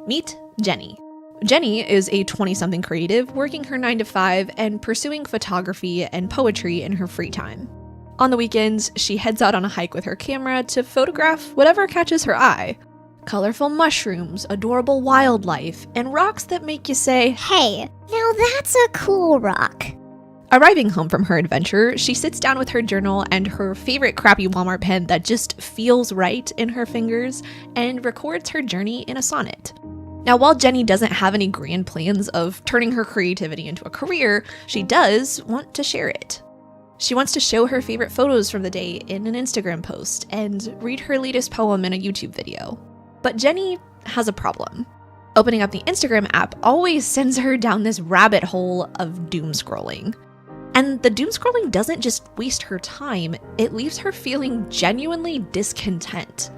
Meet Jenny. Jenny is a 20-something creative working her 9-to-5 and pursuing photography and poetry in her free time. On the weekends, she heads out on a hike with her camera to photograph whatever catches her eye. Colorful mushrooms, adorable wildlife, and rocks that make you say, "Hey, now that's a cool rock." Arriving home from her adventure, she sits down with her journal and her favorite crappy Walmart pen that just feels right in her fingers and records her journey in a sonnet. Now, while Jenny doesn't have any grand plans of turning her creativity into a career, she does want to share it. She wants to show her favorite photos from the day in an Instagram post and read her latest poem in a YouTube video. But Jenny has a problem. Opening up the Instagram app always sends her down this rabbit hole of doom scrolling. And the doom scrolling doesn't just waste her time, it leaves her feeling genuinely discontent.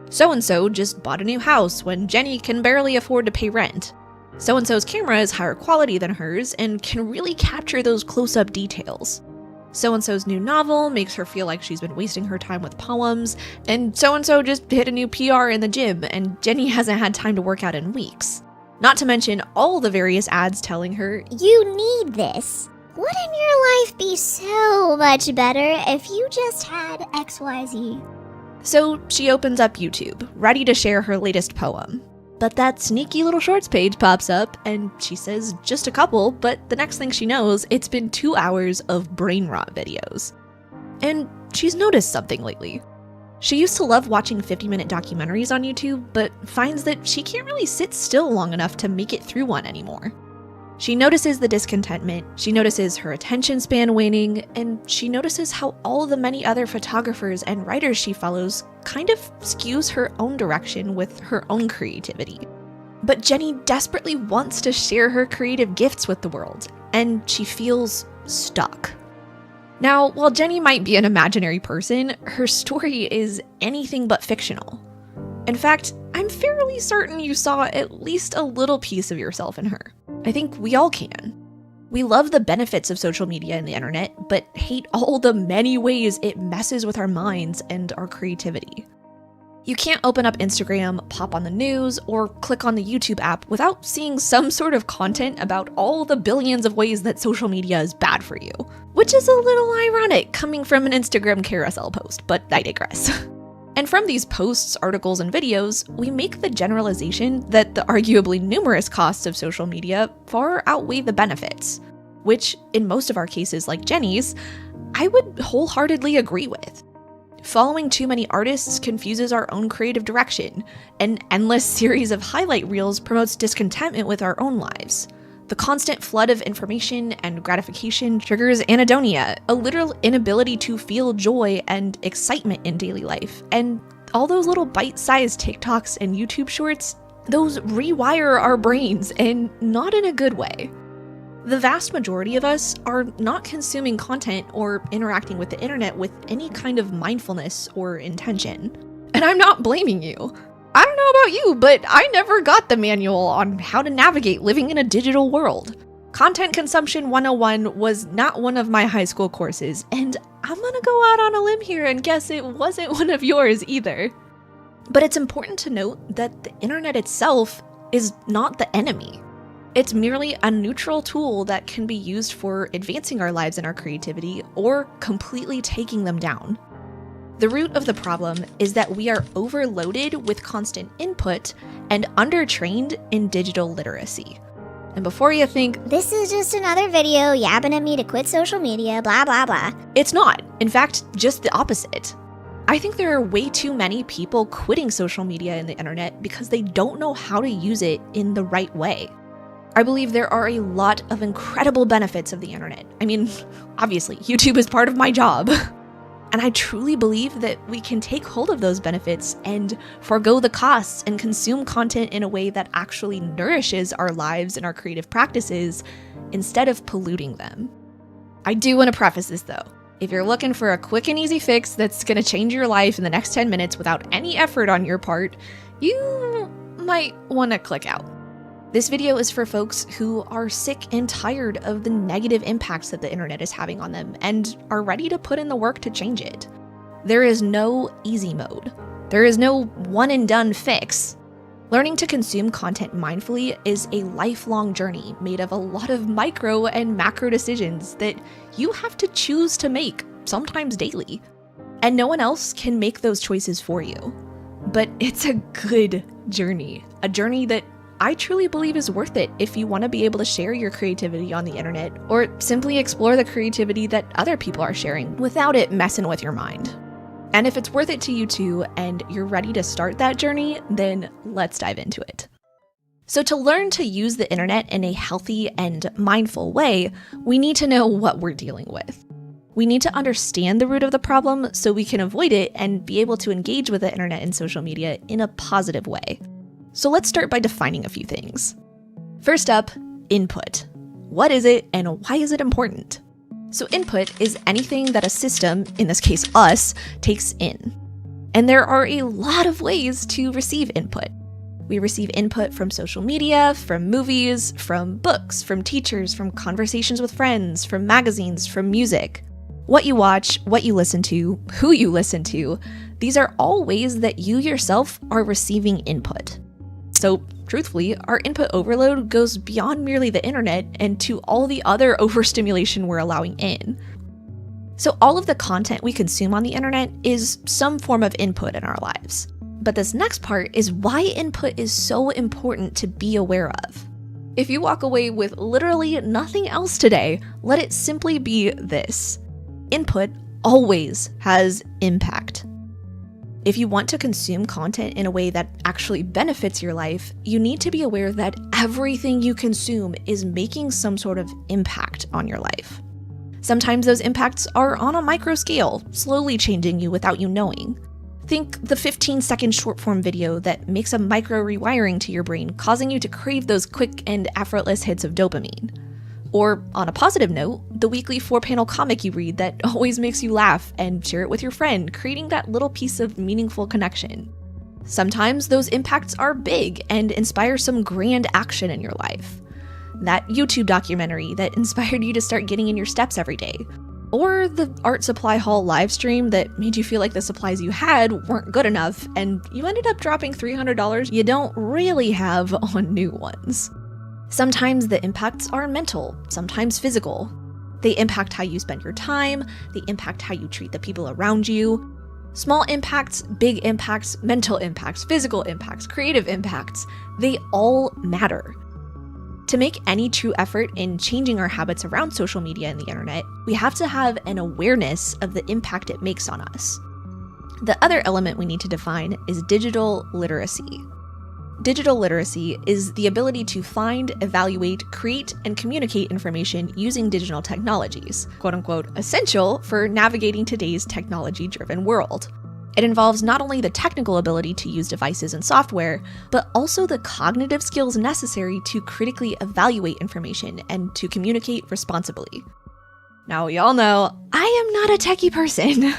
So-and-so just bought a new house when Jenny can barely afford to pay rent. So-and-so's camera is higher quality than hers and can really capture those close-up details. So-and-so's new novel makes her feel like she's been wasting her time with poems, and so-and-so just hit a new PR in the gym, and Jenny hasn't had time to work out in weeks. Not to mention all the various ads telling her, "You need this. Wouldn't your life be so much better if you just had XYZ? So she opens up YouTube, ready to share her latest poem. But that sneaky little shorts page pops up, and she says just a couple, but the next thing she knows, it's been 2 hours of brain rot videos. And she's noticed something lately. She used to love watching 50-minute documentaries on YouTube, but finds that she can't really sit still long enough to make it through one anymore. She notices the discontentment, she notices her attention span waning, and she notices how all the many other photographers and writers she follows kind of skews her own direction with her own creativity. But Jenny desperately wants to share her creative gifts with the world, and she feels stuck. Now, while Jenny might be an imaginary person, her story is anything but fictional. In fact, I'm fairly certain you saw at least a little piece of yourself in her. I think we all can. We love the benefits of social media and the internet, but hate all the many ways it messes with our minds and our creativity. You can't open up Instagram, pop on the news, or click on the YouTube app without seeing some sort of content about all the billions of ways that social media is bad for you. Which is a little ironic coming from an Instagram carousel post, but I digress. And from these posts, articles, and videos, we make the generalization that the arguably numerous costs of social media far outweigh the benefits, which, in most of our cases like Jenny's, I would wholeheartedly agree with. Following too many artists confuses our own creative direction. An endless series of highlight reels promotes discontentment with our own lives. The constant flood of information and gratification triggers anhedonia, a literal inability to feel joy and excitement in daily life. And all those little bite-sized TikToks and YouTube shorts, those rewire our brains, and not in a good way. The vast majority of us are not consuming content or interacting with the internet with any kind of mindfulness or intention. And I'm not blaming you. I don't know about you, but I never got the manual on how to navigate living in a digital world. Content Consumption 101 was not one of my high school courses, and I'm gonna go out on a limb here and guess it wasn't one of yours either. But it's important to note that the internet itself is not the enemy. It's merely a neutral tool that can be used for advancing our lives and our creativity, or completely taking them down. The root of the problem is that we are overloaded with constant input and undertrained in digital literacy. And before you think, "This is just another video yapping at me to quit social media, blah blah blah," it's not. In fact, just the opposite. I think there are way too many people quitting social media and the internet because they don't know how to use it in the right way. I believe there are a lot of incredible benefits of the internet. I mean, obviously, YouTube is part of my job. And I truly believe that we can take hold of those benefits and forego the costs and consume content in a way that actually nourishes our lives and our creative practices instead of polluting them. I do want to preface this though. If you're looking for a quick and easy fix that's going to change your life in the next 10 minutes without any effort on your part, you might want to click out. This video is for folks who are sick and tired of the negative impacts that the internet is having on them and are ready to put in the work to change it. There is no easy mode. There is no one and done fix. Learning to consume content mindfully is a lifelong journey made of a lot of micro and macro decisions that you have to choose to make, sometimes daily. And no one else can make those choices for you. But it's a good journey, a journey that I truly believe is worth it if you want to be able to share your creativity on the internet or simply explore the creativity that other people are sharing without it messing with your mind. And if it's worth it to you too, and you're ready to start that journey, then let's dive into it. So to learn to use the internet in a healthy and mindful way, we need to know what we're dealing with. We need to understand the root of the problem so we can avoid it and be able to engage with the internet and social media in a positive way. So let's start by defining a few things. First up, input. What is it and why is it important? So input is anything that a system, in this case us, takes in. And there are a lot of ways to receive input. We receive input from social media, from movies, from books, from teachers, from conversations with friends, from magazines, from music. What you watch, what you listen to, who you listen to, these are all ways that you yourself are receiving input. So truthfully, our input overload goes beyond merely the internet and to all the other overstimulation we're allowing in. So all of the content we consume on the internet is some form of input in our lives. But this next part is why input is so important to be aware of. If you walk away with literally nothing else today, let it simply be this. Input always has impact. If you want to consume content in a way that actually benefits your life, you need to be aware that everything you consume is making some sort of impact on your life. Sometimes those impacts are on a micro scale, slowly changing you without you knowing. Think the 15-second short-form video that makes a micro rewiring to your brain, causing you to crave those quick and effortless hits of dopamine. Or, on a positive note, the weekly 4-panel comic you read that always makes you laugh and share it with your friend, creating that little piece of meaningful connection. Sometimes those impacts are big and inspire some grand action in your life. That YouTube documentary that inspired you to start getting in your steps every day. Or the art supply haul live stream that made you feel like the supplies you had weren't good enough and you ended up dropping $300 you don't really have on new ones. Sometimes the impacts are mental, sometimes physical. They impact how you spend your time, they impact how you treat the people around you. Small impacts, big impacts, mental impacts, physical impacts, creative impacts, they all matter. To make any true effort in changing our habits around social media and the internet, we have to have an awareness of the impact it makes on us. The other element we need to define is digital literacy. Digital literacy is the ability to find, evaluate, create, and communicate information using digital technologies, quote-unquote, essential for navigating today's technology-driven world. It involves not only the technical ability to use devices and software, but also the cognitive skills necessary to critically evaluate information and to communicate responsibly. Now, y'all know, I am not a techie person.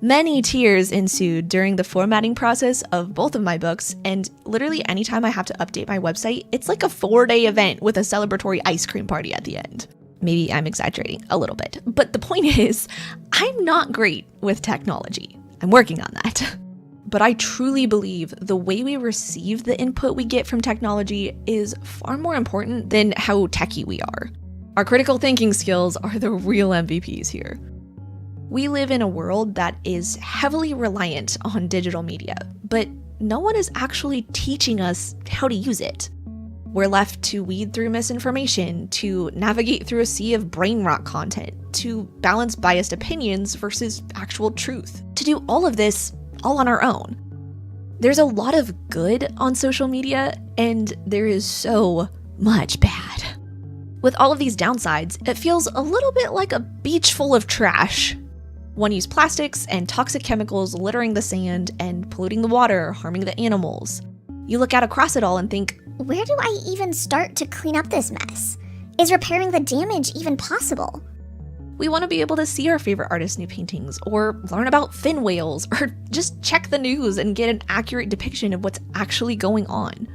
Many tears ensued during the formatting process of both of my books, and literally anytime I have to update my website, it's like a 4-day event with a celebratory ice cream party at the end. Maybe I'm exaggerating a little bit, but the point is, I'm not great with technology. I'm working on that. But I truly believe the way we receive the input we get from technology is far more important than how techie we are. Our critical thinking skills are the real MVPs here. We live in a world that is heavily reliant on digital media, but no one is actually teaching us how to use it. We're left to weed through misinformation, to navigate through a sea of brain rot content, to balance biased opinions versus actual truth, to do all of this all on our own. There's a lot of good on social media, and there is so much bad. With all of these downsides, it feels a little bit like a beach full of trash. One-use plastics and toxic chemicals littering the sand and polluting the water, harming the animals. You look out across it all and think, where do I even start to clean up this mess? Is repairing the damage even possible? We want to be able to see our favorite artists' new paintings, or learn about fin whales, or just check the news and get an accurate depiction of what's actually going on.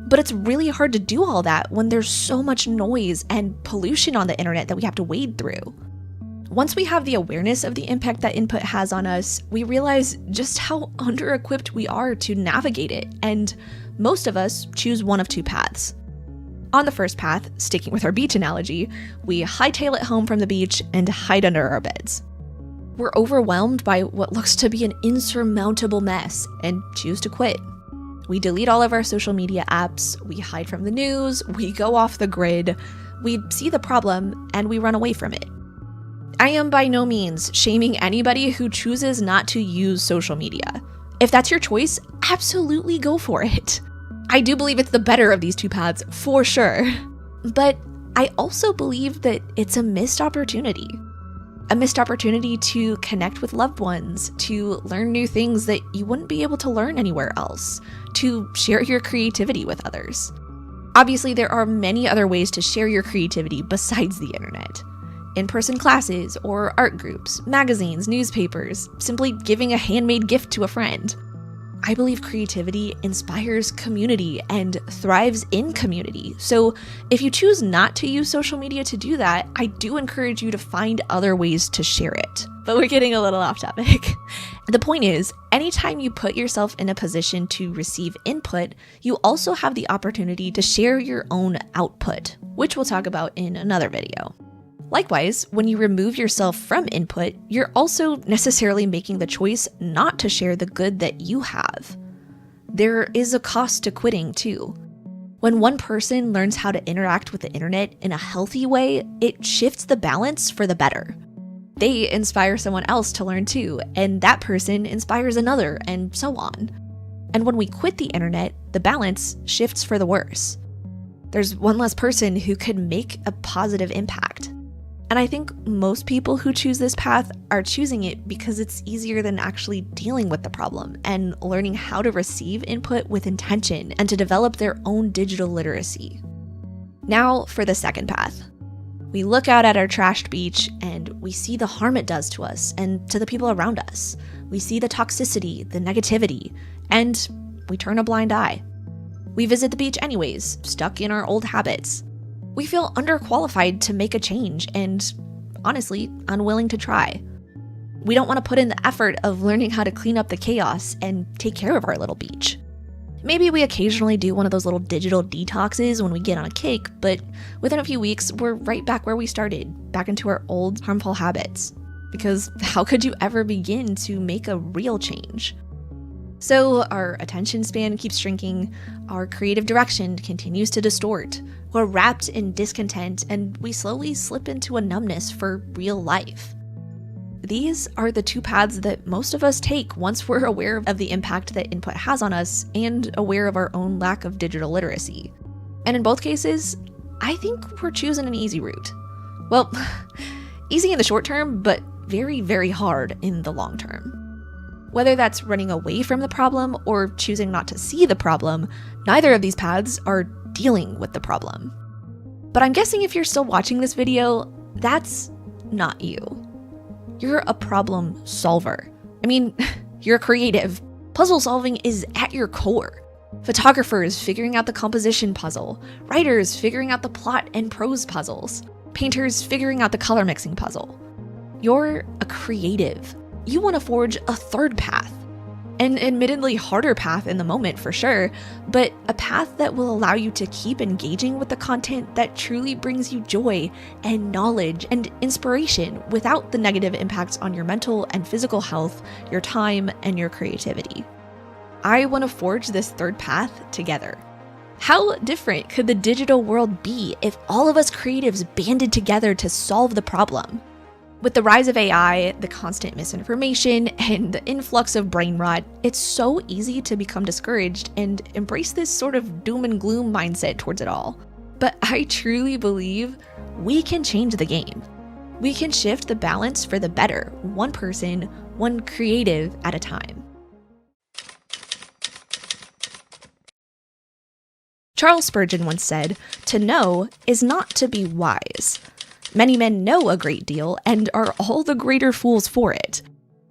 But it's really hard to do all that when there's so much noise and pollution on the internet that we have to wade through. Once we have the awareness of the impact that input has on us, we realize just how under-equipped we are to navigate it, and most of us choose one of two paths. On the first path, sticking with our beach analogy, we hightail it home from the beach and hide under our beds. We're overwhelmed by what looks to be an insurmountable mess and choose to quit. We delete all of our social media apps, we hide from the news, we go off the grid, we see the problem, and we run away from it. I am by no means shaming anybody who chooses not to use social media. If that's your choice, absolutely go for it. I do believe it's the better of these two paths, for sure. But I also believe that it's a missed opportunity. A missed opportunity to connect with loved ones, to learn new things that you wouldn't be able to learn anywhere else, to share your creativity with others. Obviously, there are many other ways to share your creativity besides the internet. In-person classes or art groups, magazines, newspapers, simply giving a handmade gift to a friend. I believe creativity inspires community and thrives in community. So if you choose not to use social media to do that, I do encourage you to find other ways to share it. But we're getting a little off topic. The point is, anytime you put yourself in a position to receive input, you also have the opportunity to share your own output, which we'll talk about in another video. Likewise, when you remove yourself from input, you're also necessarily making the choice not to share the good that you have. There is a cost to quitting too. When one person learns how to interact with the internet in a healthy way, it shifts the balance for the better. They inspire someone else to learn too, and that person inspires another, and so on. And when we quit the internet, the balance shifts for the worse. There's one less person who could make a positive impact. And I think most people who choose this path are choosing it because it's easier than actually dealing with the problem and learning how to receive input with intention and to develop their own digital literacy. Now for the second path. We look out at our trashed beach and we see the harm it does to us and to the people around us. We see the toxicity, the negativity, and we turn a blind eye. We visit the beach anyways, stuck in our old habits. We feel underqualified to make a change and, honestly, unwilling to try. We don't want to put in the effort of learning how to clean up the chaos and take care of our little beach. Maybe we occasionally do one of those little digital detoxes when we get on a kick, but within a few weeks, we're right back where we started, back into our old harmful habits. Because how could you ever begin to make a real change? So our attention span keeps shrinking, our creative direction continues to distort, we're wrapped in discontent, and we slowly slip into a numbness for real life. These are the two paths that most of us take once we're aware of the impact that input has on us and aware of our own lack of digital literacy. And in both cases, I think we're choosing an easy route. Well, easy in the short term, but very, very hard in the long term. Whether that's running away from the problem or choosing not to see the problem, neither of these paths are dealing with the problem. But I'm guessing if you're still watching this video, that's not you. You're a problem solver. I mean, you're a creative. Puzzle solving is at your core. Photographers figuring out the composition puzzle, writers figuring out the plot and prose puzzles, painters figuring out the color mixing puzzle. You're a creative. You want to forge a third path. An admittedly harder path in the moment for sure, but a path that will allow you to keep engaging with the content that truly brings you joy and knowledge and inspiration without the negative impacts on your mental and physical health, your time, and your creativity. I want to forge this third path together. How different could the digital world be if all of us creatives banded together to solve the problem? With the rise of AI, the constant misinformation, and the influx of brain rot, it's so easy to become discouraged and embrace this sort of doom and gloom mindset towards it all. But I truly believe we can change the game. We can shift the balance for the better, one person, one creative at a time. Charles Spurgeon once said, "To know is not to be wise. Many men know a great deal and are all the greater fools for it.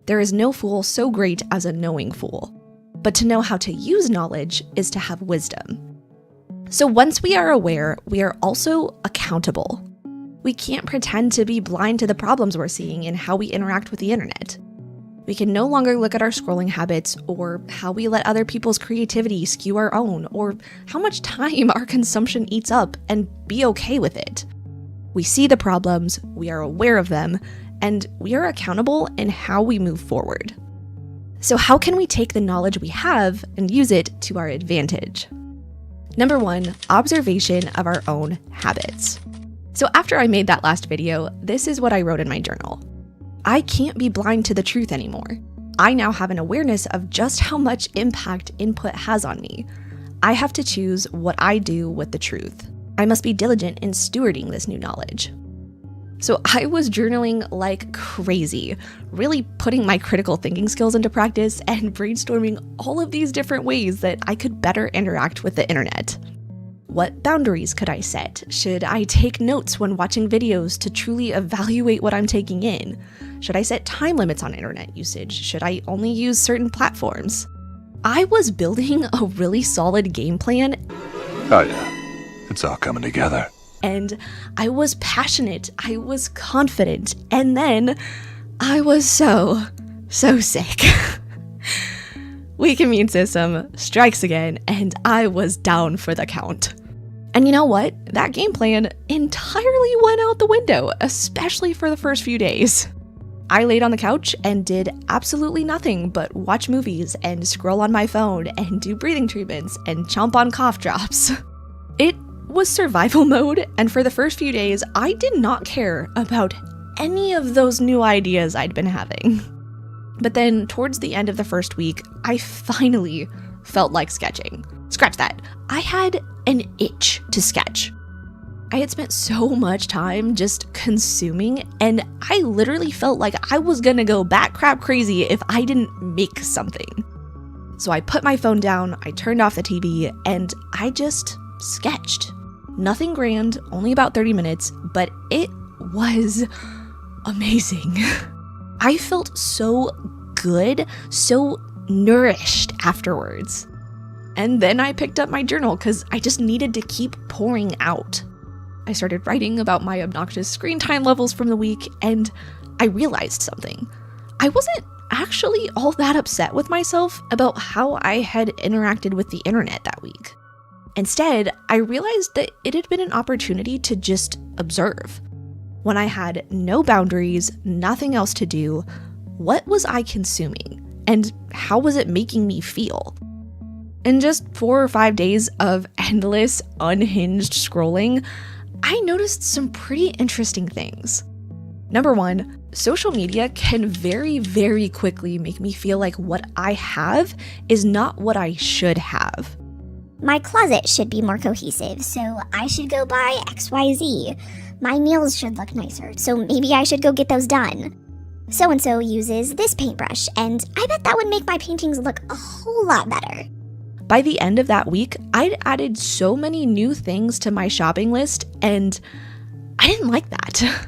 There is no fool so great as a knowing fool. But to know how to use knowledge is to have wisdom." So once we are aware, we are also accountable. We can't pretend to be blind to the problems we're seeing and how we interact with the internet. We can no longer look at our scrolling habits or how we let other people's creativity skew our own or how much time our consumption eats up and be okay with it. We see the problems, we are aware of them, and we are accountable in how we move forward. So how can we take the knowledge we have and use it to our advantage? Number 1, observation of our own habits. So after I made that last video, this is what I wrote in my journal. I can't be blind to the truth anymore. I now have an awareness of just how much impact input has on me. I have to choose what I do with the truth. I must be diligent in stewarding this new knowledge. So I was journaling like crazy, really putting my critical thinking skills into practice and brainstorming all of these different ways that I could better interact with the internet. What boundaries could I set? Should I take notes when watching videos to truly evaluate what I'm taking in? Should I set time limits on internet usage? Should I only use certain platforms? I was building a really solid game plan. Oh yeah, it's all coming together. And I was passionate, I was confident, and then I was so sick. Weak immune system strikes again, and I was down for the count. And you know what? That game plan entirely went out the window, especially for the first few days. I laid on the couch and did absolutely nothing but watch movies and scroll on my phone and do breathing treatments and chomp on cough drops. It was survival mode, and for the first few days, I did not care about any of those new ideas I'd been having. But then, towards the end of the first week, I finally felt like sketching. Scratch that. I had an itch to sketch. I had spent so much time just consuming, and I literally felt like I was gonna go bat crap crazy if I didn't make something. So I put my phone down, I turned off the TV, and I just sketched. Nothing grand, only about 30 minutes, but it was amazing. I felt so good, so nourished afterwards. And then I picked up my journal because I just needed to keep pouring out. I started writing about my obnoxious screen time levels from the week, and I realized something. I wasn't actually all that upset with myself about how I had interacted with the internet that week. Instead, I realized that it had been an opportunity to just observe. When I had no boundaries, nothing else to do, what was I consuming? And how was it making me feel? In just 4 or 5 days of endless, unhinged scrolling, I noticed some pretty interesting things. Number 1, social media can very, very quickly make me feel like what I have is not what I should have. My closet should be more cohesive, so I should go buy XYZ. My nails should look nicer, so maybe I should go get those done. So-and-so uses this paintbrush, and I bet that would make my paintings look a whole lot better. By the end of that week, I'd added so many new things to my shopping list, and I didn't like that.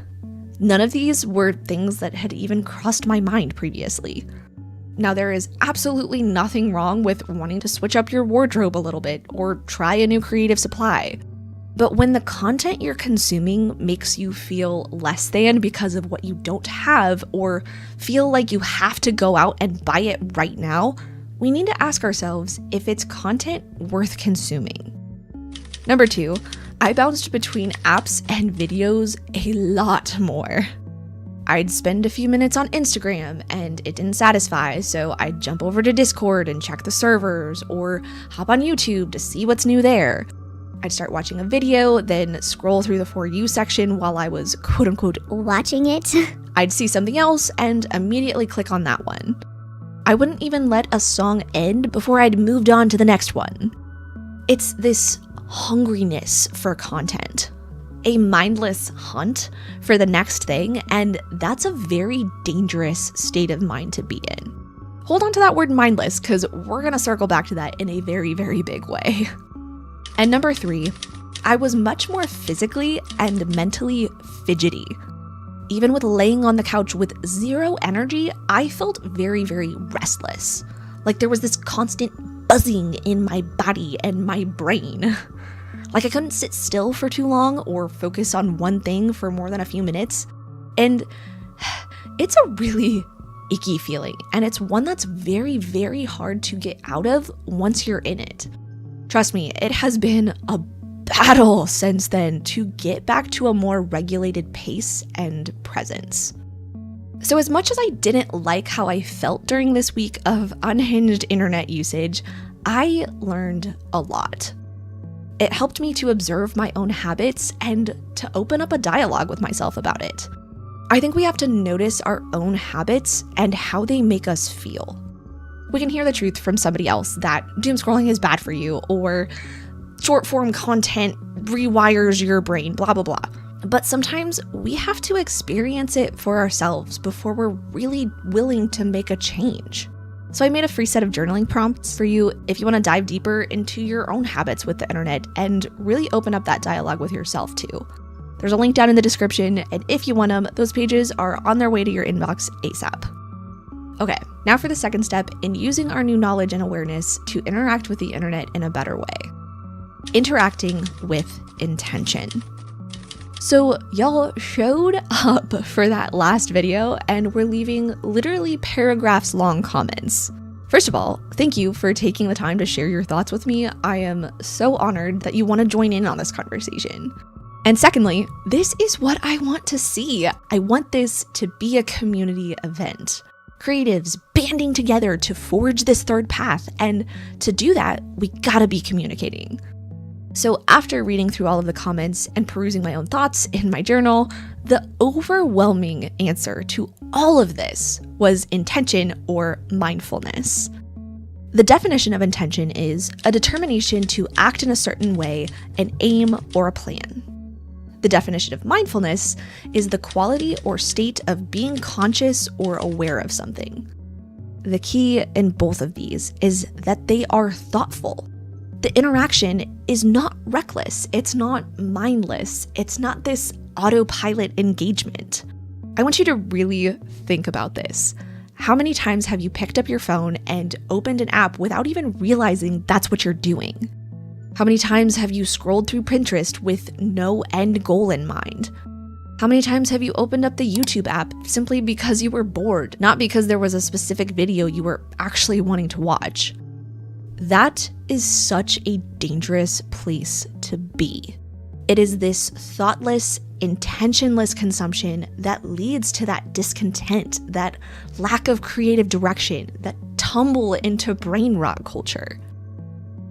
None of these were things that had even crossed my mind previously. Now, there is absolutely nothing wrong with wanting to switch up your wardrobe a little bit or try a new creative supply. But when the content you're consuming makes you feel less than because of what you don't have, or feel like you have to go out and buy it right now, we need to ask ourselves if it's content worth consuming. Number 2, I bounced between apps and videos a lot more. I'd spend a few minutes on Instagram and it didn't satisfy, so I'd jump over to Discord and check the servers, or hop on YouTube to see what's new there. I'd start watching a video, then scroll through the For You section while I was quote-unquote watching it. I'd see something else and immediately click on that one. I wouldn't even let a song end before I'd moved on to the next one. It's this hungriness for content. A mindless hunt for the next thing, and that's a very dangerous state of mind to be in. Hold on to that word mindless, because we're going to circle back to that in a very, very big way. And number 3, I was much more physically and mentally fidgety. Even with laying on the couch with zero energy, I felt very, very restless. Like there was this constant buzzing in my body and my brain. Like I couldn't sit still for too long or focus on one thing for more than a few minutes. And it's a really, icky feeling, and it's one that's very, very hard to get out of once you're in it. Trust me, it has been a battle since then to get back to a more regulated pace and presence. So as much as I didn't like how I felt during this week of unhinged internet usage, I learned a lot. It helped me to observe my own habits and to open up a dialogue with myself about it. I think we have to notice our own habits and how they make us feel. We can hear the truth from somebody else that doom scrolling is bad for you, or short form content rewires your brain, blah, blah, blah. But sometimes we have to experience it for ourselves before we're really willing to make a change. So I made a free set of journaling prompts for you if you want to dive deeper into your own habits with the internet and really open up that dialogue with yourself too. There's a link down in the description, and if you want them, those pages are on their way to your inbox ASAP. Okay, now for the second step in using our new knowledge and awareness to interact with the internet in a better way. Interacting with intention. So y'all showed up for that last video and were leaving literally paragraphs long comments. First of all, thank you for taking the time to share your thoughts with me. I am so honored that you want to join in on this conversation. And secondly, this is what I want to see. I want this to be a community event. Creatives banding together to forge this third path, and to do that, we gotta be communicating. So after reading through all of the comments and perusing my own thoughts in my journal, the overwhelming answer to all of this was intention or mindfulness. The definition of intention is a determination to act in a certain way, an aim, or a plan. The definition of mindfulness is the quality or state of being conscious or aware of something. The key in both of these is that they are thoughtful. The interaction is not reckless, it's not mindless, it's not this autopilot engagement. I want you to really think about this. How many times have you picked up your phone and opened an app without even realizing that's what you're doing? How many times have you scrolled through Pinterest with no end goal in mind? How many times have you opened up the YouTube app simply because you were bored, not because there was a specific video you were actually wanting to watch? That is such a dangerous place to be. It is this thoughtless, intentionless consumption that leads to that discontent, that lack of creative direction, that tumble into brain rot culture.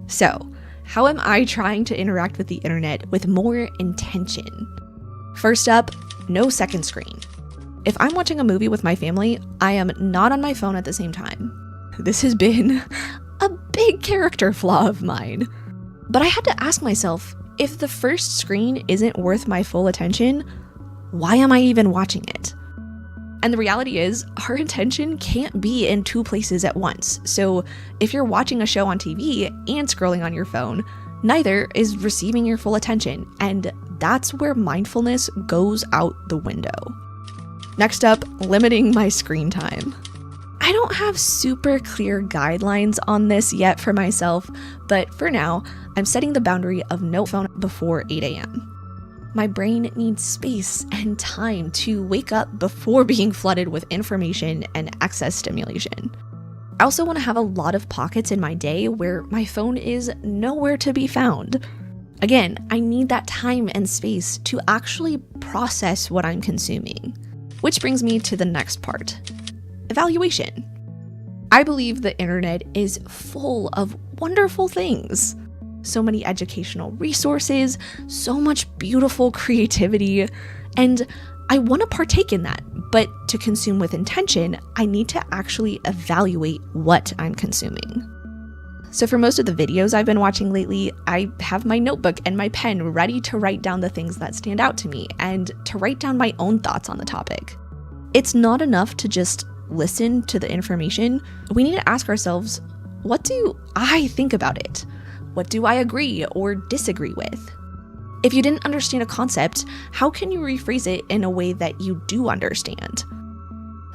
So, how am I trying to interact with the internet with more intention? First up, no second screen. If I'm watching a movie with my family, I am not on my phone at the same time. This has been a big character flaw of mine. But I had to ask myself, if the first screen isn't worth my full attention, why am I even watching it? And the reality is, our attention can't be in two places at once. So if you're watching a show on TV and scrolling on your phone, neither is receiving your full attention. And that's where mindfulness goes out the window. Next up, limiting my screen time. I don't have super clear guidelines on this yet for myself, but for now, I'm setting the boundary of no phone before 8 a.m. My brain needs space and time to wake up before being flooded with information and excess stimulation. I also want to have a lot of pockets in my day where my phone is nowhere to be found. Again, I need that time and space to actually process what I'm consuming. Which brings me to the next part. Evaluation. I believe the internet is full of wonderful things. So many educational resources, so much beautiful creativity, and I want to partake in that, but to consume with intention, I need to actually evaluate what I'm consuming. So for most of the videos I've been watching lately, I have my notebook and my pen ready to write down the things that stand out to me and to write down my own thoughts on the topic. It's not enough to just listen to the information. We need to ask ourselves, what do I think about it? What do I agree or disagree with? If you didn't understand a concept, how can you rephrase it in a way that you do understand?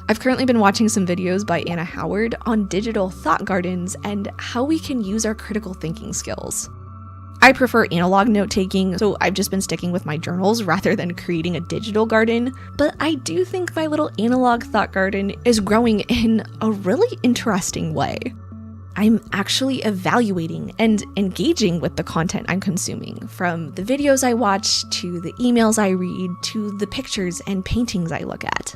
I've currently been watching some videos by Anna Howard on digital thought gardens and how we can use our critical thinking skills. I prefer analog note-taking, so I've just been sticking with my journals rather than creating a digital garden, but I do think my little analog thought garden is growing in a really interesting way. I'm actually evaluating and engaging with the content I'm consuming, from the videos I watch, to the emails I read, to the pictures and paintings I look at.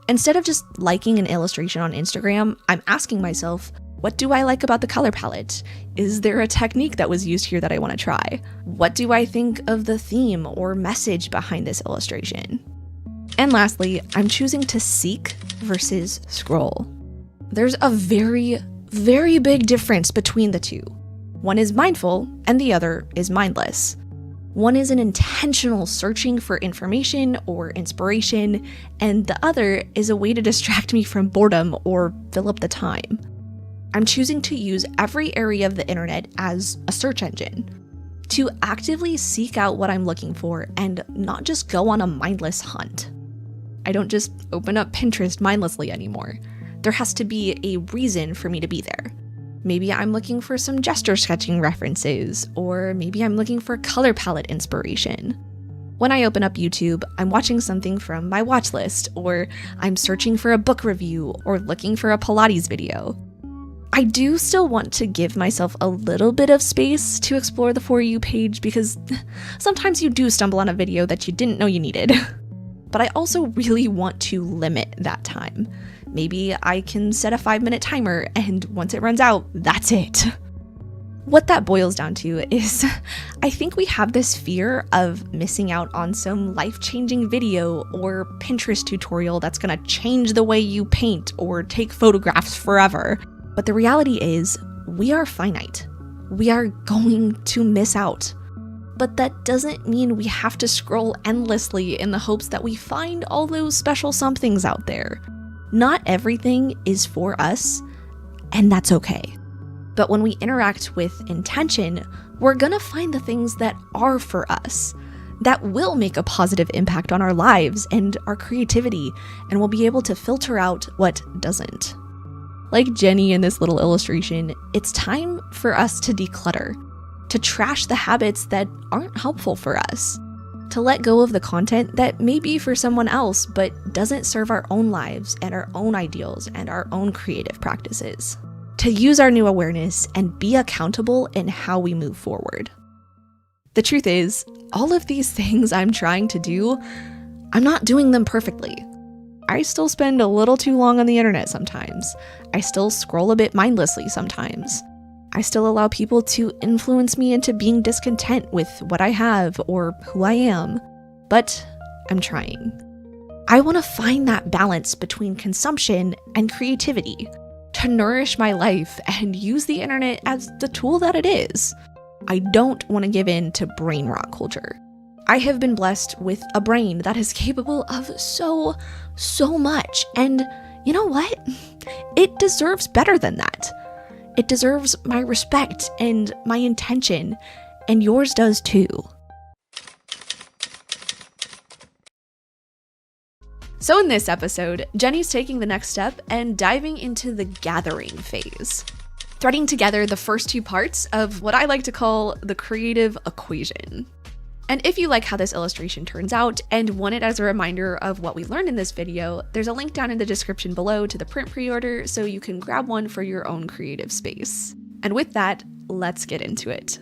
Instead of just liking an illustration on Instagram, I'm asking myself, what do I like about the color palette? Is there a technique that was used here that I want to try? What do I think of the theme or message behind this illustration? And lastly, I'm choosing to seek versus scroll. There's a very big difference between the two. One is mindful and the other is mindless. One is an intentional searching for information or inspiration, and the other is a way to distract me from boredom or fill up the time. I'm choosing to use every area of the internet as a search engine, to actively seek out what I'm looking for and not just go on a mindless hunt. I don't just open up Pinterest mindlessly anymore. There has to be a reason for me to be there. Maybe I'm looking for some gesture sketching references, or maybe I'm looking for color palette inspiration. When I open up YouTube, I'm watching something from my watch list, or I'm searching for a book review, or looking for a Pilates video. I do still want to give myself a little bit of space to explore the For You page, because sometimes you do stumble on a video that you didn't know you needed. But I also really want to limit that time. Maybe I can set a 5-minute timer, and once it runs out, that's it. What that boils down to is, I think we have this fear of missing out on some life-changing video or Pinterest tutorial that's gonna change the way you paint or take photographs forever. But the reality is, we are finite. We are going to miss out. But that doesn't mean we have to scroll endlessly in the hopes that we find all those special somethings out there. Not everything is for us, and that's okay. But when we interact with intention, we're gonna find the things that are for us, that will make a positive impact on our lives and our creativity, and we'll be able to filter out what doesn't. Like Jenny in this little illustration, it's time for us to declutter, to trash the habits that aren't helpful for us, to let go of the content that may be for someone else but doesn't serve our own lives and our own ideals and our own creative practices, to use our new awareness and be accountable in how we move forward. The truth is, all of these things I'm trying to do, I'm not doing them perfectly. I still spend a little too long on the internet sometimes. I still scroll a bit mindlessly sometimes. I still allow people to influence me into being discontent with what I have or who I am. But I'm trying. I want to find that balance between consumption and creativity, to nourish my life and use the internet as the tool that it is. I don't want to give in to brain rot culture. I have been blessed with a brain that is capable of so much, and you know what? It deserves better than that. It deserves my respect and my intention, and yours does too. So in this episode, Jenny's taking the next step and diving into the gathering phase, threading together the first two parts of what I like to call the creative equation. And if you like how this illustration turns out and want it as a reminder of what we learned in this video, there's a link down in the description below to the print pre-order so you can grab one for your own creative space. And with that, let's get into it.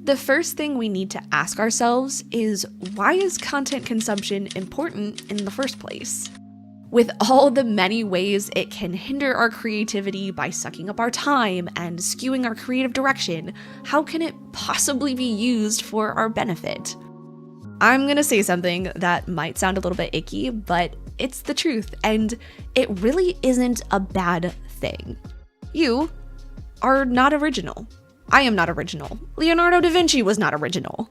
The first thing we need to ask ourselves is, why is content consumption important in the first place? With all the many ways it can hinder our creativity by sucking up our time and skewing our creative direction, how can it possibly be used for our benefit? I'm gonna say something that might sound a little bit icky, but it's the truth, and it really isn't a bad thing. You are not original. I am not original. Leonardo da Vinci was not original.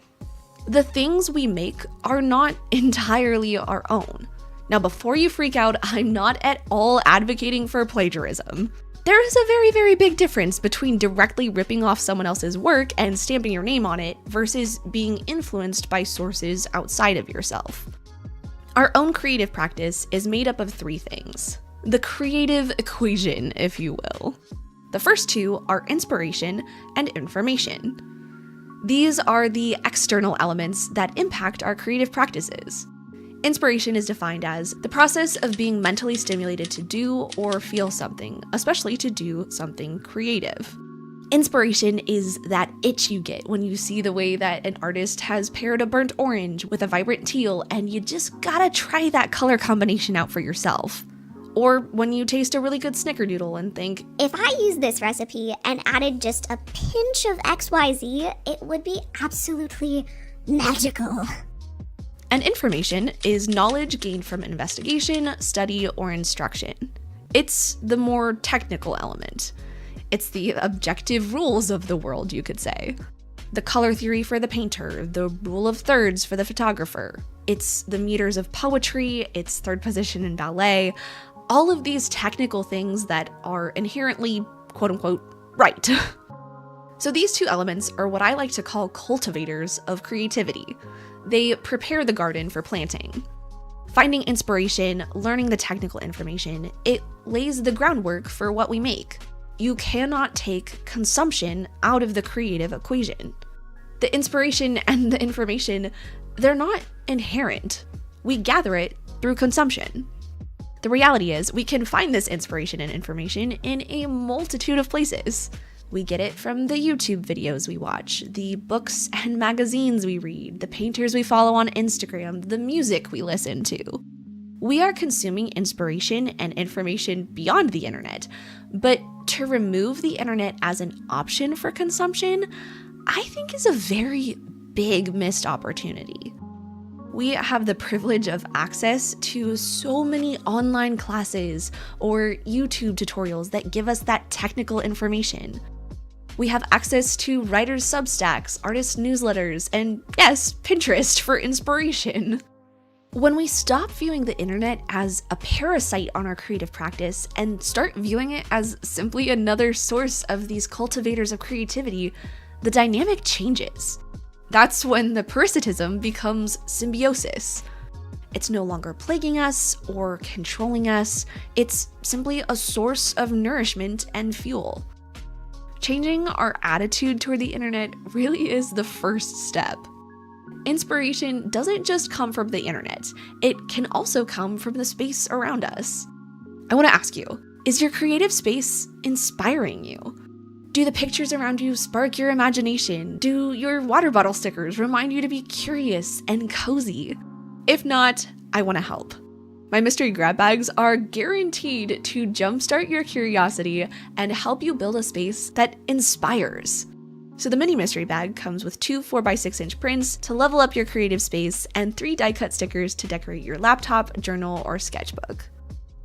The things we make are not entirely our own. Now, before you freak out, I'm not at all advocating for plagiarism. There is a very big difference between directly ripping off someone else's work and stamping your name on it versus being influenced by sources outside of yourself. Our own creative practice is made up of three things. The creative equation, if you will. The first two are inspiration and information. These are the external elements that impact our creative practices. Inspiration is defined as the process of being mentally stimulated to do or feel something, especially to do something creative. Inspiration is that itch you get when you see the way that an artist has paired a burnt orange with a vibrant teal and you just gotta try that color combination out for yourself. Or when you taste a really good snickerdoodle and think, if I used this recipe and added just a pinch of XYZ, it would be absolutely magical. And information is knowledge gained from investigation, study, or instruction. It's the more technical element. It's the objective rules of the world, you could say. The color theory for the painter, the rule of thirds for the photographer. It's the meters of poetry, it's third position in ballet. All of these technical things that are inherently, quote unquote, right. So these two elements are what I like to call cultivators of creativity. They prepare the garden for planting. Finding inspiration, learning the technical information, it lays the groundwork for what we make. You cannot take consumption out of the creative equation. The inspiration and the information, they're not inherent. We gather it through consumption. The reality is, we can find this inspiration and information in a multitude of places. We get it from the YouTube videos we watch, the books and magazines we read, the painters we follow on Instagram, the music we listen to. We are consuming inspiration and information beyond the internet, but to remove the internet as an option for consumption, I think is a very big missed opportunity. We have the privilege of access to so many online classes or YouTube tutorials that give us that technical information. We have access to writers' Substacks, artist newsletters, and yes, Pinterest for inspiration. When we stop viewing the internet as a parasite on our creative practice and start viewing it as simply another source of these cultivators of creativity, the dynamic changes. That's when the parasitism becomes symbiosis. It's no longer plaguing us or controlling us, it's simply a source of nourishment and fuel. Changing our attitude toward the internet really is the first step. Inspiration doesn't just come from the internet, it can also come from the space around us. I want to ask you, is your creative space inspiring you? Do the pictures around you spark your imagination? Do your water bottle stickers remind you to be curious and cozy? If not, I want to help. My mystery grab bags are guaranteed to jumpstart your curiosity and help you build a space that inspires. So the mini mystery bag comes with 2 4x6-inch prints to level up your creative space and 3 die-cut stickers to decorate your laptop, journal, or sketchbook.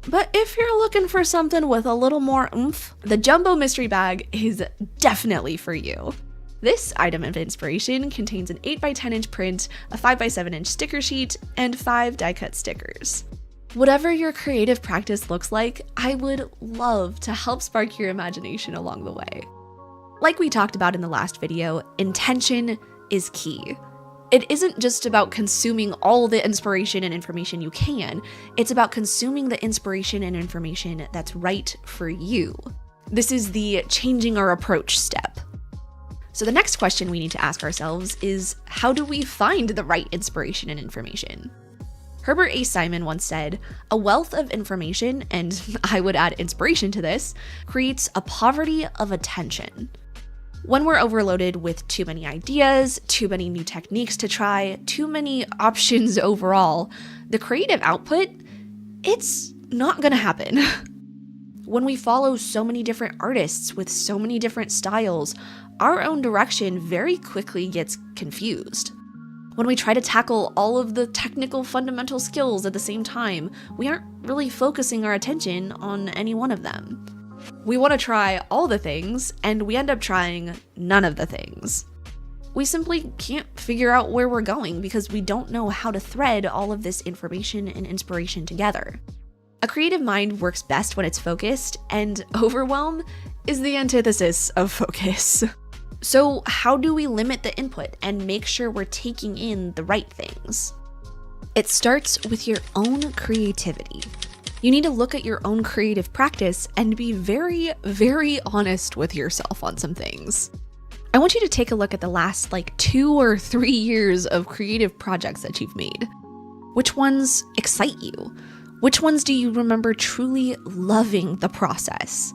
But if you're looking for something with a little more oomph, the jumbo mystery bag is definitely for you. This item of inspiration contains an 8x10-inch print, a 5x7-inch sticker sheet, and 5 die-cut stickers. Whatever your creative practice looks like, I would love to help spark your imagination along the way. Like we talked about in the last video, intention is key. It isn't just about consuming all the inspiration and information you can, it's about consuming the inspiration and information that's right for you. This is the changing our approach step. So the next question we need to ask ourselves is, how do we find the right inspiration and information? Herbert A. Simon once said, "A wealth of information, and I would add inspiration to this, creates a poverty of attention." When we're overloaded with too many ideas, too many new techniques to try, too many options overall, the creative output, it's not gonna happen. When we follow so many different artists with so many different styles, our own direction very quickly gets confused. When we try to tackle all of the technical fundamental skills at the same time, we aren't really focusing our attention on any one of them. We want to try all the things, and we end up trying none of the things. We simply can't figure out where we're going because we don't know how to thread all of this information and inspiration together. A creative mind works best when it's focused, and overwhelm is the antithesis of focus. So how do we limit the input and make sure we're taking in the right things? It starts with your own creativity. You need to look at your own creative practice and be very, very honest with yourself on some things. I I want you to take a look at the last 2 or 3 years of creative projects that you've made. Which ones excite you? Which ones do you remember truly loving the process?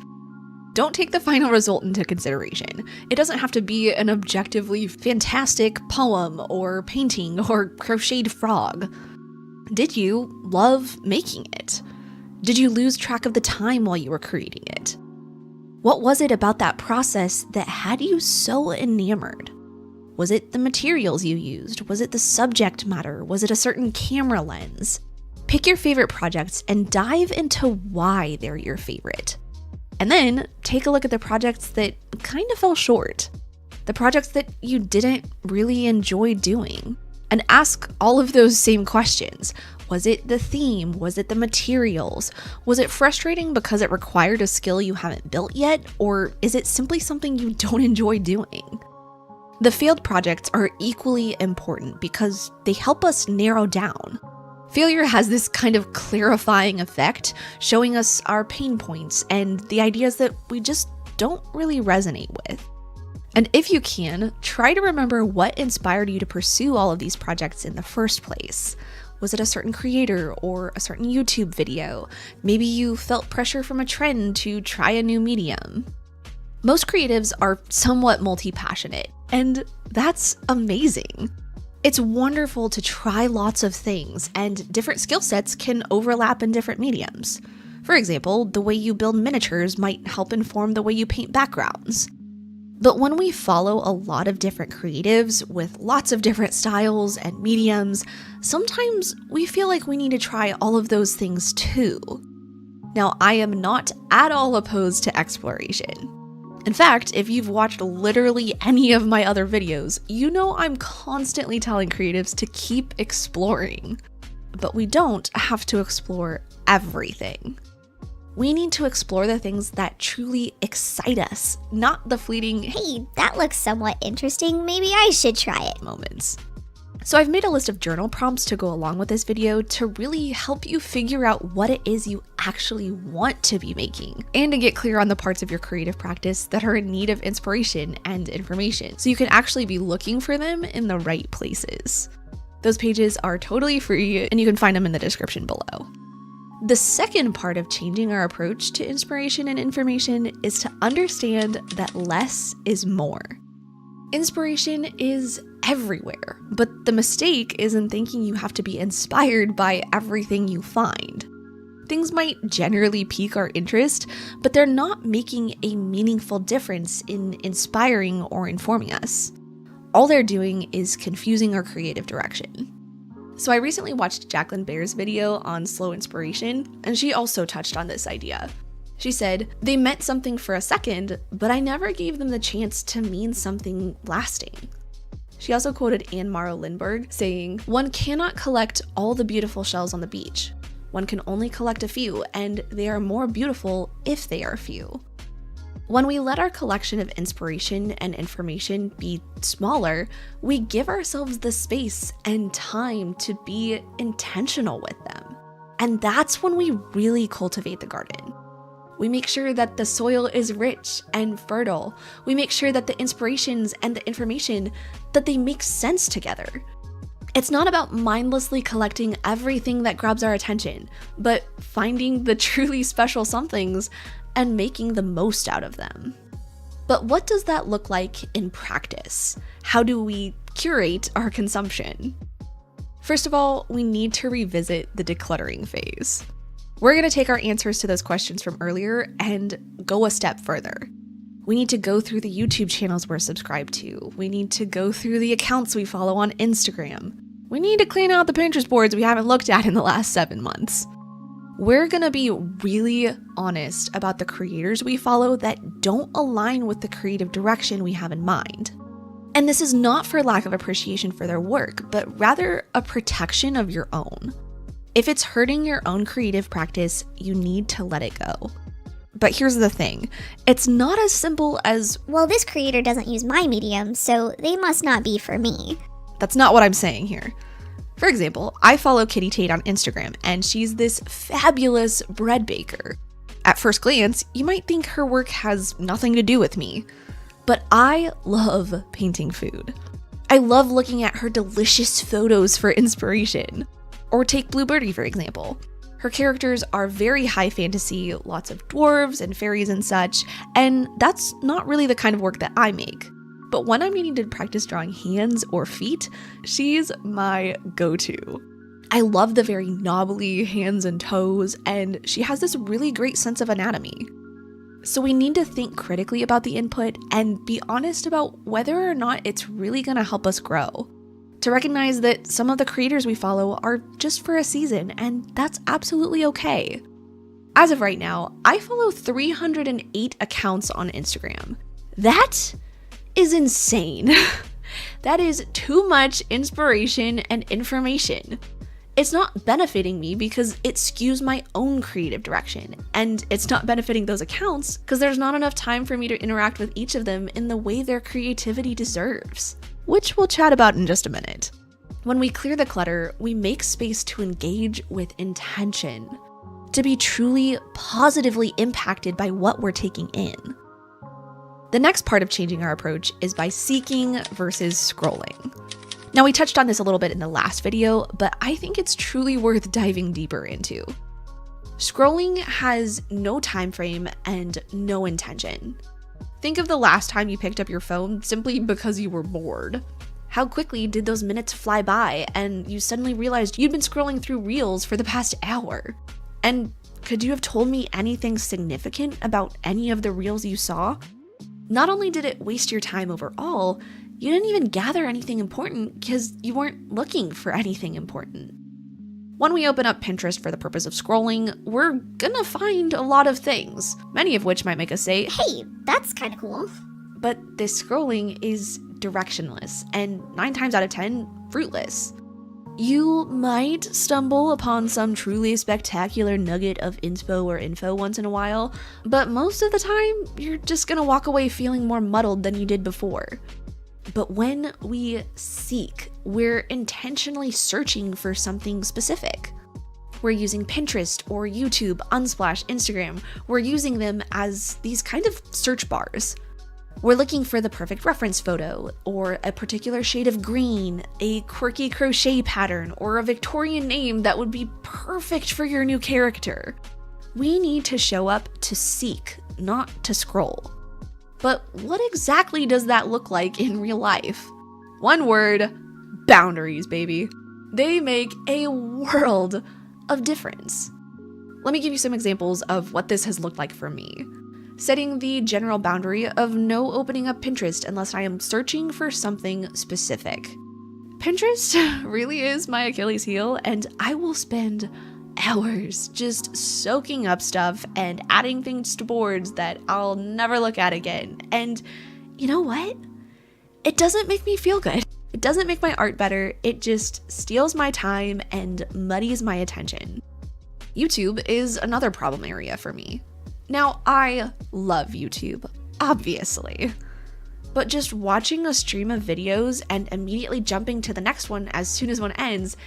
Don't take the final result into consideration. It doesn't have to be an objectively fantastic poem or painting or crocheted frog. Did you love making it? Did you lose track of the time while you were creating it? What was it about that process that had you so enamored? Was it the materials you used? Was it the subject matter? Was it a certain camera lens? Pick your favorite projects and dive into why they're your favorite. And then take a look at the projects that kind of fell short, the projects that you didn't really enjoy doing, and ask all of those same questions. Was it the theme? Was it the materials? Was it frustrating because it required a skill you haven't built yet? Or is it simply something you don't enjoy doing? The failed projects are equally important because they help us narrow down. Failure has this kind of clarifying effect, showing us our pain points and the ideas that we just don't really resonate with. And if you can, try to remember what inspired you to pursue all of these projects in the first place. Was it a certain creator or a certain YouTube video? Maybe you felt pressure from a trend to try a new medium. Most creatives are somewhat multi-passionate, and that's amazing. It's wonderful to try lots of things, and different skill sets can overlap in different mediums. For example, the way you build miniatures might help inform the way you paint backgrounds. But when we follow a lot of different creatives with lots of different styles and mediums, sometimes we feel like we need to try all of those things too. Now, I am not at all opposed to exploration. In fact, if you've watched literally any of my other videos, you know I'm constantly telling creatives to keep exploring. But we don't have to explore everything. We need to explore the things that truly excite us, not the fleeting, Hey, that looks somewhat interesting. Maybe I should try it moments. So I've made a list of journal prompts to go along with this video to really help you figure out what it is you actually want to be making, and to get clear on the parts of your creative practice that are in need of inspiration and information, so you can actually be looking for them in the right places. Those pages are totally free, and you can find them in the description below. The second part of changing our approach to inspiration and information is to understand that less is more. Inspiration is everywhere, but the mistake is in thinking you have to be inspired by everything you find. Things might generally pique our interest, but they're not making a meaningful difference in inspiring or informing us. All they're doing is confusing our creative direction. So I recently watched Jacqueline Bear's video on slow inspiration, and she also touched on this idea. She said, "They meant something for a second, but I never gave them the chance to mean something lasting." She also quoted Anne Morrow Lindbergh saying, "One cannot collect all the beautiful shells on the beach. One can only collect a few, and they are more beautiful if they are few." When we let our collection of inspiration and information be smaller, we give ourselves the space and time to be intentional with them. And that's when we really cultivate the garden. We make sure that the soil is rich and fertile. We make sure that the inspirations and the information, that they make sense together. It's not about mindlessly collecting everything that grabs our attention, but finding the truly special somethings and making the most out of them. But what does that look like in practice? How do we curate our consumption? First of all, we need to revisit the decluttering phase. We're going to take our answers to those questions from earlier and go a step further. We need to go through the YouTube channels we're subscribed to. We need to go through the accounts we follow on Instagram. We need to clean out the Pinterest boards we haven't looked at in the last 7 months. We're going to be really honest about the creators we follow that don't align with the creative direction we have in mind. And this is not for lack of appreciation for their work, but rather a protection of your own. If it's hurting your own creative practice, you need to let it go. But here's the thing, it's not as simple as, well, this creator doesn't use my medium, so they must not be for me. That's not what I'm saying here. For example, I follow Kitty Tate on Instagram, and she's this fabulous bread baker. At first glance, you might think her work has nothing to do with me. But I love painting food. I love looking at her delicious photos for inspiration. Or take Blue Birdie, for example. Her characters are very high fantasy, lots of dwarves and fairies and such, and that's not really the kind of work that I make. But when I'm needing to practice drawing hands or feet, she's my go-to. I love the very knobbly hands and toes, and she has this really great sense of anatomy. So we need to think critically about the input and be honest about whether or not it's really going to help us grow. To recognize that some of the creators we follow are just for a season, and that's absolutely okay. As of right now, I follow 308 accounts on Instagram. That is insane. That is too much inspiration and information. It's not benefiting me because it skews my own creative direction, and it's not benefiting those accounts because there's not enough time for me to interact with each of them in the way their creativity deserves, which we'll chat about in just a minute. When we clear the clutter, we make space to engage with intention, to be truly positively impacted by what we're taking in. The next part of changing our approach is by seeking versus scrolling. Now, we touched on this a little bit in the last video, but I think it's truly worth diving deeper into. Scrolling has no time frame and no intention. Think of the last time you picked up your phone simply because you were bored. How quickly did those minutes fly by and you suddenly realized you'd been scrolling through Reels for the past hour? And could you have told me anything significant about any of the Reels you saw? Not only did it waste your time overall, you didn't even gather anything important because you weren't looking for anything important. When we open up Pinterest for the purpose of scrolling, we're gonna find a lot of things, many of which might make us say, Hey, that's kind of cool. but this scrolling is directionless and 9 times out of 10, fruitless. You might stumble upon some truly spectacular nugget of inspo or info once in a while, but most of the time, you're just gonna walk away feeling more muddled than you did before. But when we seek, we're intentionally searching for something specific. We're using Pinterest or YouTube, Unsplash, Instagram. We're using them as these kind of search bars. We're looking for the perfect reference photo, or a particular shade of green, a quirky crochet pattern, or a Victorian name that would be perfect for your new character. We need to show up to seek, not to scroll. But what exactly does that look like in real life? One word: boundaries, baby. They make a world of difference. Let me give you some examples of what this has looked like for me. Setting the general boundary of no opening up Pinterest unless I am searching for something specific. Pinterest really is my Achilles heel, and I will spend hours just soaking up stuff and adding things to boards that I'll never look at again. And you know what? It doesn't make me feel good. It doesn't make my art better. It just steals my time and muddies my attention. YouTube is another problem area for me. Now, I love YouTube, obviously. But just watching a stream of videos and immediately jumping to the next one as soon as one ends,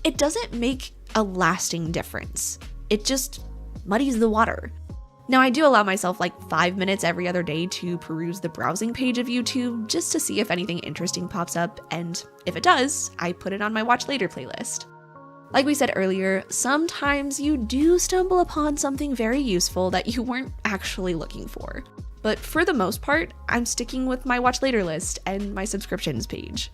it doesn't make a lasting difference. It just muddies the water. Now, I do allow myself like 5 minutes every other day to peruse the browsing page of YouTube just to see if anything interesting pops up, and if it does, I put it on my watch later playlist. Like we said earlier, sometimes you do stumble upon something very useful that you weren't actually looking for. But for the most part, I'm sticking with my watch later list and my subscriptions page.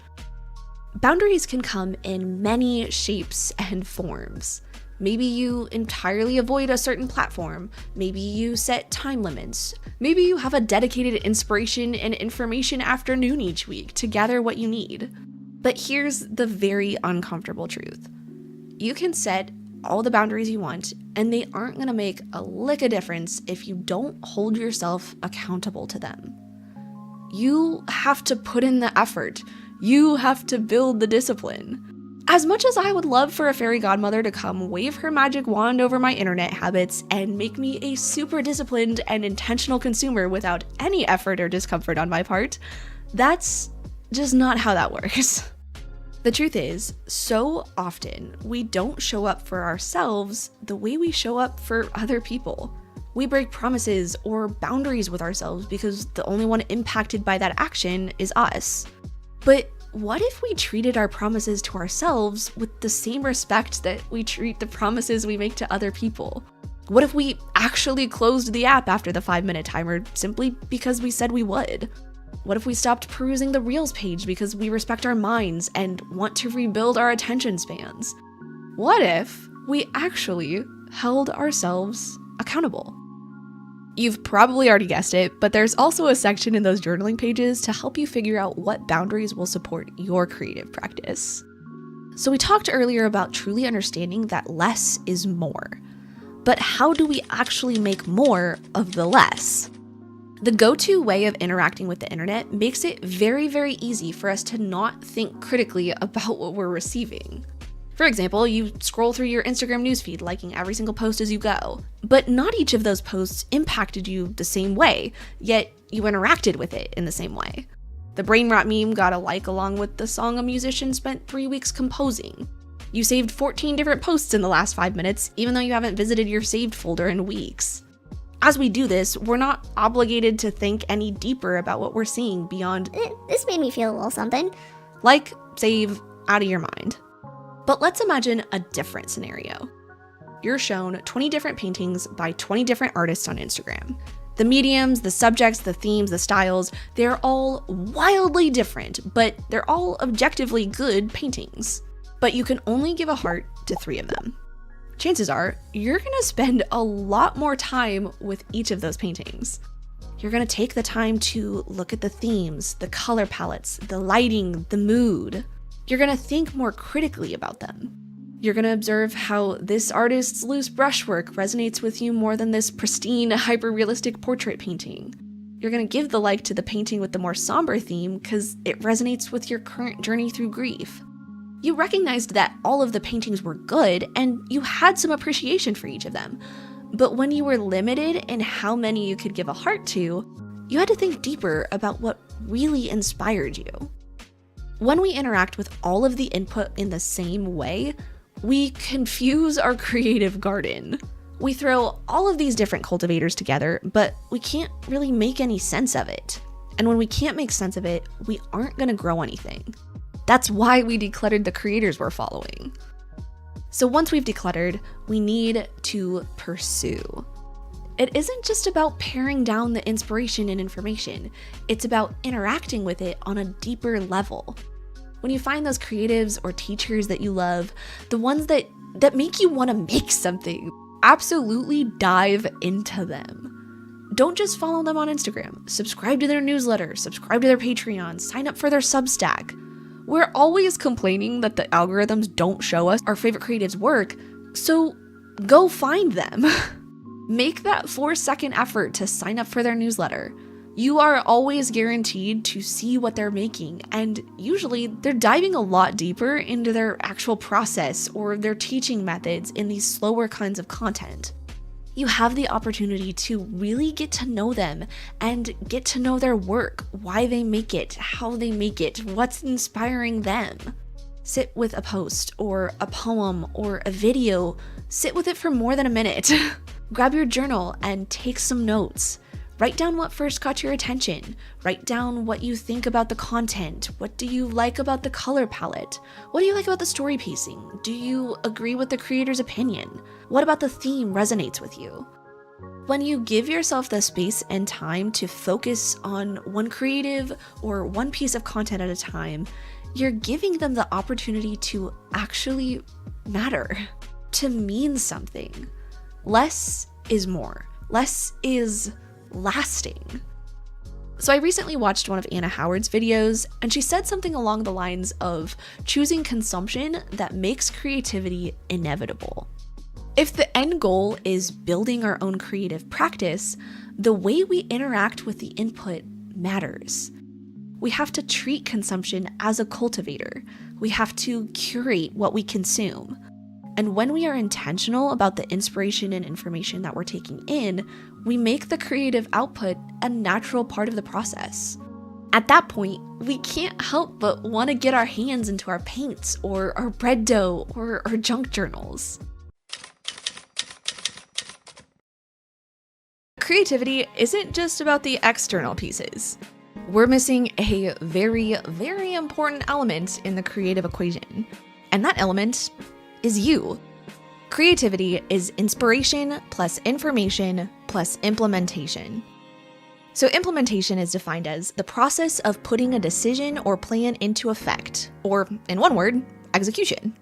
Boundaries can come in many shapes and forms. Maybe you entirely avoid a certain platform. Maybe you set time limits. Maybe you have a dedicated inspiration and information afternoon each week to gather what you need. But here's the very uncomfortable truth. You can set all the boundaries you want, and they aren't gonna make a lick of difference if you don't hold yourself accountable to them. You have to put in the effort. You have to build the discipline. As much as I would love for a fairy godmother to come wave her magic wand over my internet habits and make me a super disciplined and intentional consumer without any effort or discomfort on my part, that's just not how that works. The truth is, so often we don't show up for ourselves the way we show up for other people. We break promises or boundaries with ourselves because the only one impacted by that action is us. But what if we treated our promises to ourselves with the same respect that we treat the promises we make to other people? What if we actually closed the app after the 5-minute timer simply because we said we would? What if we stopped perusing the Reels page because we respect our minds and want to rebuild our attention spans? What if we actually held ourselves accountable? You've probably already guessed it, but there's also a section in those journaling pages to help you figure out what boundaries will support your creative practice. So we talked earlier about truly understanding that less is more. But how do we actually make more of the less? The go-to way of interacting with the internet makes it very, very easy for us to not think critically about what we're receiving. For example, you scroll through your Instagram newsfeed, liking every single post as you go. But not each of those posts impacted you the same way, yet you interacted with it in the same way. The brain rot meme got a like along with the song a musician spent 3 weeks composing. You saved 14 different posts in the last 5 minutes, even though you haven't visited your saved folder in weeks. As we do this, we're not obligated to think any deeper about what we're seeing beyond, This made me feel a little something. like, save, out of your mind. But let's imagine a different scenario. You're shown 20 different paintings by 20 different artists on Instagram. The mediums, the subjects, the themes, the styles, they're all wildly different, but they're all objectively good paintings. But you can only give a heart to 3 of them. Chances are, you're gonna spend a lot more time with each of those paintings. You're gonna take the time to look at the themes, the color palettes, the lighting, the mood. You're gonna think more critically about them. You're gonna observe how this artist's loose brushwork resonates with you more than this pristine, hyper-realistic portrait painting. You're gonna give the like to the painting with the more somber theme because it resonates with your current journey through grief. You recognized that all of the paintings were good and you had some appreciation for each of them. But when you were limited in how many you could give a heart to, you had to think deeper about what really inspired you. When we interact with all of the input in the same way, we confuse our creative garden. We throw all of these different cultivators together, but we can't really make any sense of it. And when we can't make sense of it, we aren't gonna grow anything. That's why we decluttered the creators we're following. So once we've decluttered, we need to pursue. It isn't just about paring down the inspiration and information, it's about interacting with it on a deeper level. When you find those creatives or teachers that you love, the ones that make you want to make something, absolutely dive into them. Don't just follow them on Instagram. Subscribe to their newsletter, subscribe to their Patreon, sign up for their Substack. We're always complaining that the algorithms don't show us our favorite creatives' work, so go find them. Make that 4-second effort to sign up for their newsletter. You are always guaranteed to see what they're making, and usually they're diving a lot deeper into their actual process or their teaching methods in these slower kinds of content. You have the opportunity to really get to know them and get to know their work, why they make it, how they make it, what's inspiring them. Sit with a post or a poem or a video. Sit with it for more than a minute. Grab your journal and take some notes. Write down what first caught your attention. Write down what you think about the content. What do you like about the color palette? What do you like about the story pacing? Do you agree with the creator's opinion? What about the theme resonates with you? When you give yourself the space and time to focus on one creative or one piece of content at a time, you're giving them the opportunity to actually matter, to mean something. Less is more. Less is lasting. So I recently watched one of Anna Howard's videos, and she said something along the lines of choosing consumption that makes creativity inevitable. If the end goal is building our own creative practice, the way we interact with the input matters. We have to treat consumption as a cultivator. We have to curate what we consume. And when we are intentional about the inspiration and information that we're taking in, we make the creative output a natural part of the process. At that point, we can't help but want to get our hands into our paints or our bread dough or our junk journals. Creativity isn't just about the external pieces. We're missing a very, very important element in the creative equation, and that element is you. Creativity is inspiration plus information plus implementation. So implementation is defined as the process of putting a decision or plan into effect, or in one word, execution.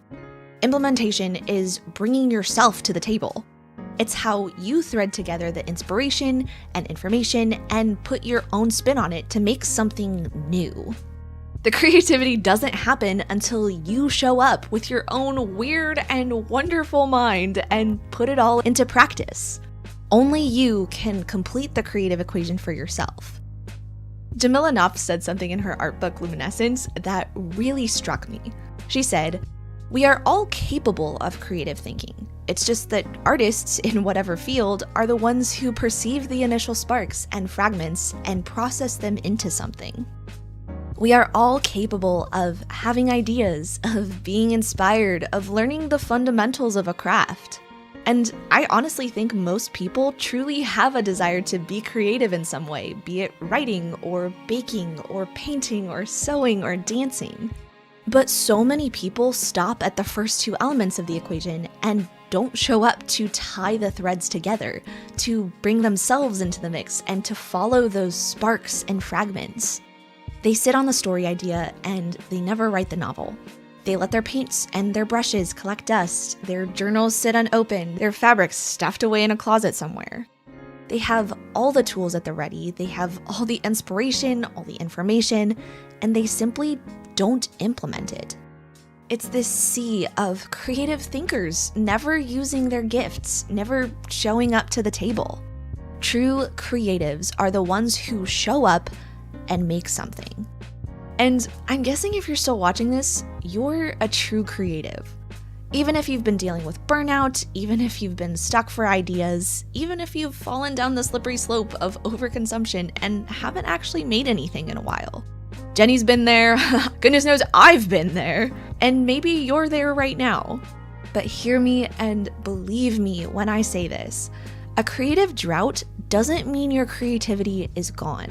Implementation is bringing yourself to the table. It's how you thread together the inspiration and information and put your own spin on it to make something new. The creativity doesn't happen until you show up with your own weird and wonderful mind and put it all into practice. Only you can complete the creative equation for yourself. Jamila Knopf said something in her art book Luminescence that really struck me. She said, "We are all capable of creative thinking. It's just that artists in whatever field are the ones who perceive the initial sparks and fragments and process them into something. We are all capable of having ideas, of being inspired, of learning the fundamentals of a craft. And I honestly think most people truly have a desire to be creative in some way, be it writing or baking or painting or sewing or dancing. But so many people stop at the first two elements of the equation and don't show up to tie the threads together, to bring themselves into the mix and to follow those sparks and fragments. They sit on the story idea and they never write the novel. They let their paints and their brushes collect dust, their journals sit unopened, their fabrics stuffed away in a closet somewhere. They have all the tools at the ready, they have all the inspiration, all the information, and they simply don't implement it. It's this sea of creative thinkers never using their gifts, never showing up to the table. True creatives are the ones who show up and make something. And I'm guessing if you're still watching this, you're a true creative. Even if you've been dealing with burnout, even if you've been stuck for ideas, even if you've fallen down the slippery slope of overconsumption and haven't actually made anything in a while. Jenny's been there, goodness knows I've been there, and maybe you're there right now. But hear me and believe me when I say this. A creative drought doesn't mean your creativity is gone.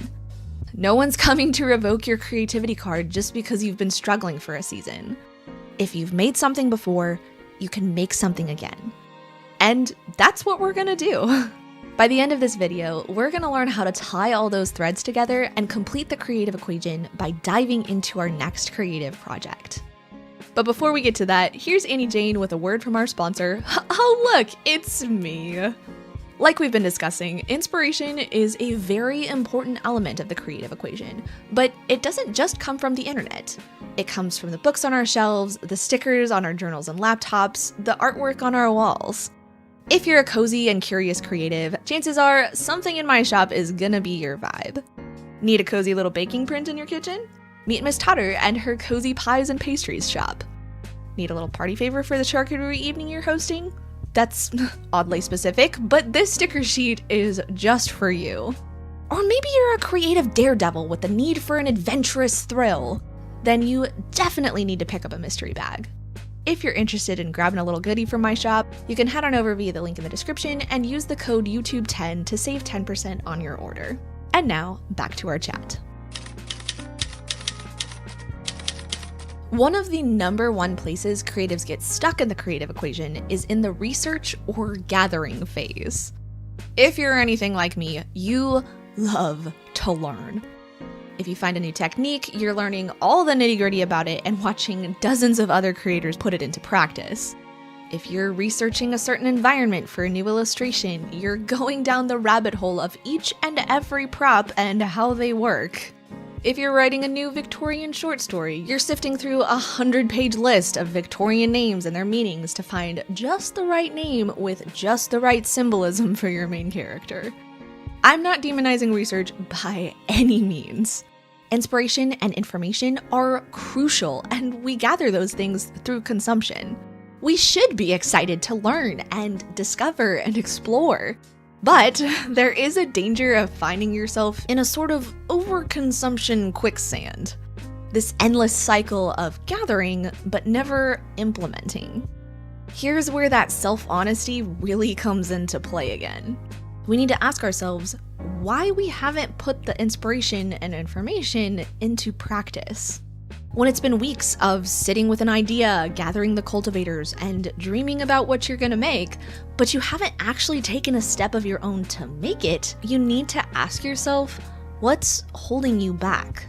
No one's coming to revoke your creativity card just because you've been struggling for a season. If you've made something before, you can make something again. And that's what we're gonna do. By the end of this video, we're gonna learn how to tie all those threads together and complete the creative equation by diving into our next creative project. But before we get to that, here's Annie Jane with a word from our sponsor. Oh look, it's me. Like we've been discussing, inspiration is a very important element of the creative equation, but it doesn't just come from the internet. It comes from the books on our shelves, the stickers on our journals and laptops, the artwork on our walls. If you're a cozy and curious creative, chances are something in my shop is gonna be your vibe. Need a cozy little baking print in your kitchen? Meet Miss Totter and her cozy pies and pastries shop. Need a little party favor for the charcuterie evening you're hosting? That's oddly specific, but this sticker sheet is just for you. Or maybe you're a creative daredevil with the need for an adventurous thrill. Then you definitely need to pick up a mystery bag. If you're interested in grabbing a little goodie from my shop, you can head on over via the link in the description and use the code YouTube10 to save 10% on your order. And now, back to our chat. One of the #1 places creatives get stuck in the creative equation is in the research or gathering phase. If you're anything like me, you love to learn. If you find a new technique, you're learning all the nitty-gritty about it and watching dozens of other creators put it into practice. If you're researching a certain environment for a new illustration, you're going down the rabbit hole of each and every prop and how they work. If you're writing a new Victorian short story, you're sifting through a 100-page list of Victorian names and their meanings to find just the right name with just the right symbolism for your main character. I'm not demonizing research by any means. Inspiration and information are crucial, and we gather those things through consumption. We should be excited to learn and discover and explore. But there is a danger of finding yourself in a sort of overconsumption quicksand. This endless cycle of gathering, but never implementing. Here's where that self-honesty really comes into play again. We need to ask ourselves why we haven't put the inspiration and information into practice. When it's been weeks of sitting with an idea, gathering the cultivators, and dreaming about what you're gonna make, but you haven't actually taken a step of your own to make it, you need to ask yourself, what's holding you back?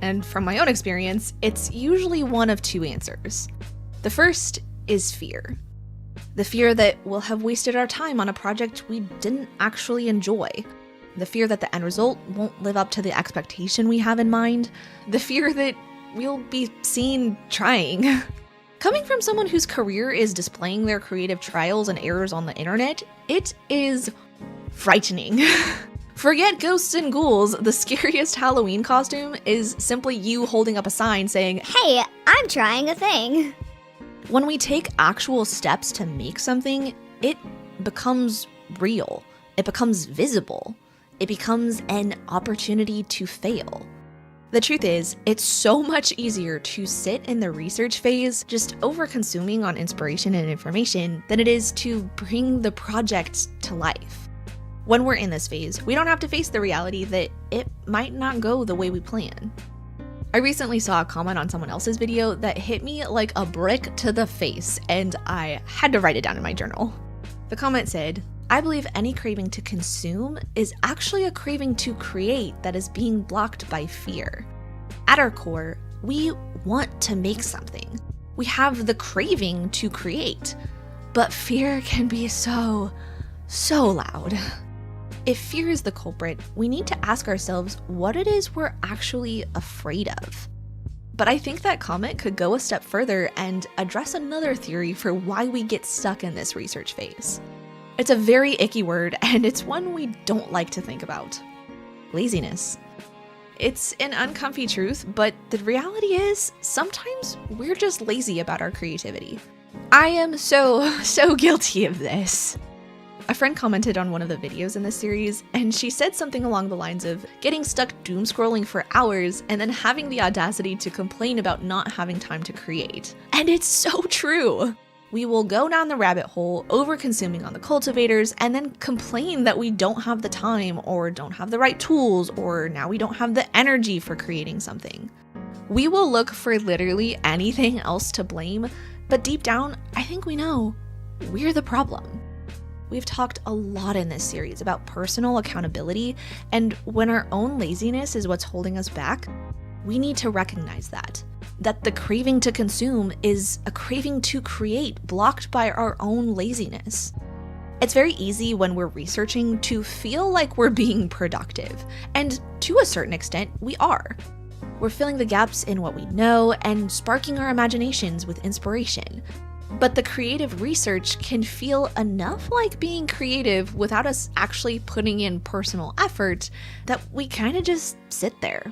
And from my own experience, it's usually one of two answers. The first is fear. The fear that we'll have wasted our time on a project we didn't actually enjoy. The fear that the end result won't live up to the expectation we have in mind. The fear that we'll be seen trying. Coming from someone whose career is displaying their creative trials and errors on the internet, it is frightening. Forget ghosts and ghouls, the scariest Halloween costume is simply you holding up a sign saying, Hey, I'm trying a thing. When we take actual steps to make something, it becomes real. It becomes visible. It becomes an opportunity to fail. The truth is, it's so much easier to sit in the research phase, just over-consuming on inspiration and information, than it is to bring the project to life. When we're in this phase, we don't have to face the reality that it might not go the way we plan. I recently saw a comment on someone else's video that hit me like a brick to the face, and I had to write it down in my journal. The comment said, I believe any craving to consume is actually a craving to create that is being blocked by fear. At our core, we want to make something. We have the craving to create, but fear can be so loud. If fear is the culprit, we need to ask ourselves what it is we're actually afraid of. But I think that comment could go a step further and address another theory for why we get stuck in this research phase. It's a very icky word, and it's one we don't like to think about. Laziness. It's an uncomfy truth, but the reality is, sometimes we're just lazy about our creativity. I am so guilty of this. A friend commented on one of the videos in this series, and she said something along the lines of getting stuck doom scrolling for hours and then having the audacity to complain about not having time to create. And it's so true. We will go down the rabbit hole, over-consuming on the cultivators, and then complain that we don't have the time or don't have the right tools or now we don't have the energy for creating something. We will look for literally anything else to blame, but deep down, I think we know we're the problem. We've talked a lot in this series about personal accountability, and when our own laziness is what's holding us back, we need to recognize that the craving to consume is a craving to create blocked by our own laziness. It's very easy when we're researching to feel like we're being productive, and to a certain extent, we are. We're filling the gaps in what we know and sparking our imaginations with inspiration. But the creative research can feel enough like being creative without us actually putting in personal effort that we kind of just sit there.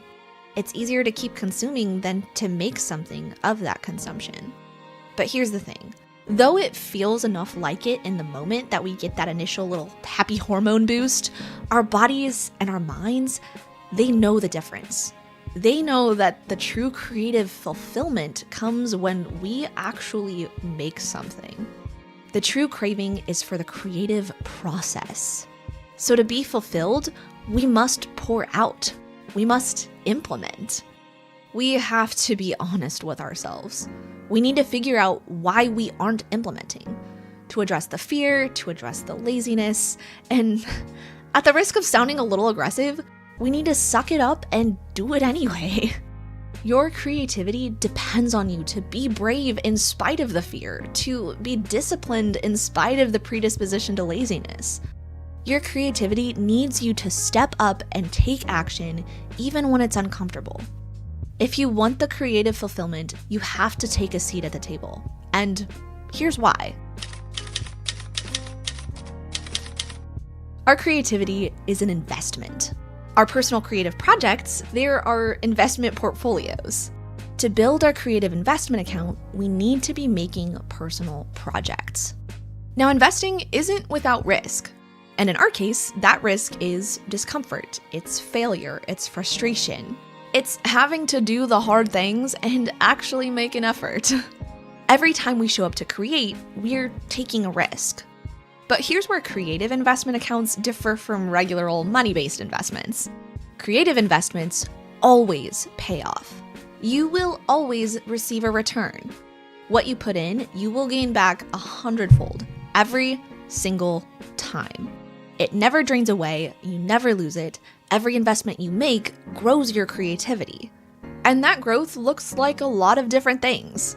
It's easier to keep consuming than to make something of that consumption. But here's the thing. Though it feels enough like it in the moment that we get that initial little happy hormone boost, our bodies and our minds, they know the difference. They know that the true creative fulfillment comes when we actually make something. The true craving is for the creative process. So to be fulfilled, we must pour out. We must implement. We have to be honest with ourselves. We need to figure out why we aren't implementing, to address the fear, to address the laziness, and at the risk of sounding a little aggressive, we need to suck it up and do it anyway. Your creativity depends on you to be brave in spite of the fear, to be disciplined in spite of the predisposition to laziness. Your creativity needs you to step up and take action even when it's uncomfortable. If you want the creative fulfillment, you have to take a seat at the table. And here's why. Our creativity is an investment. Our personal creative projects, they're our investment portfolios. To build our creative investment account, we need to be making personal projects. Now, investing isn't without risk. And in our case, that risk is discomfort, it's failure, it's frustration. It's having to do the hard things and actually make an effort. Every time we show up to create, we're taking a risk. But here's where creative investment accounts differ from regular old money-based investments. Creative investments always pay off. You will always receive a return. What you put in, you will gain back 100-fold every single time. It never drains away, you never lose it. Every investment you make grows your creativity. And that growth looks like a lot of different things.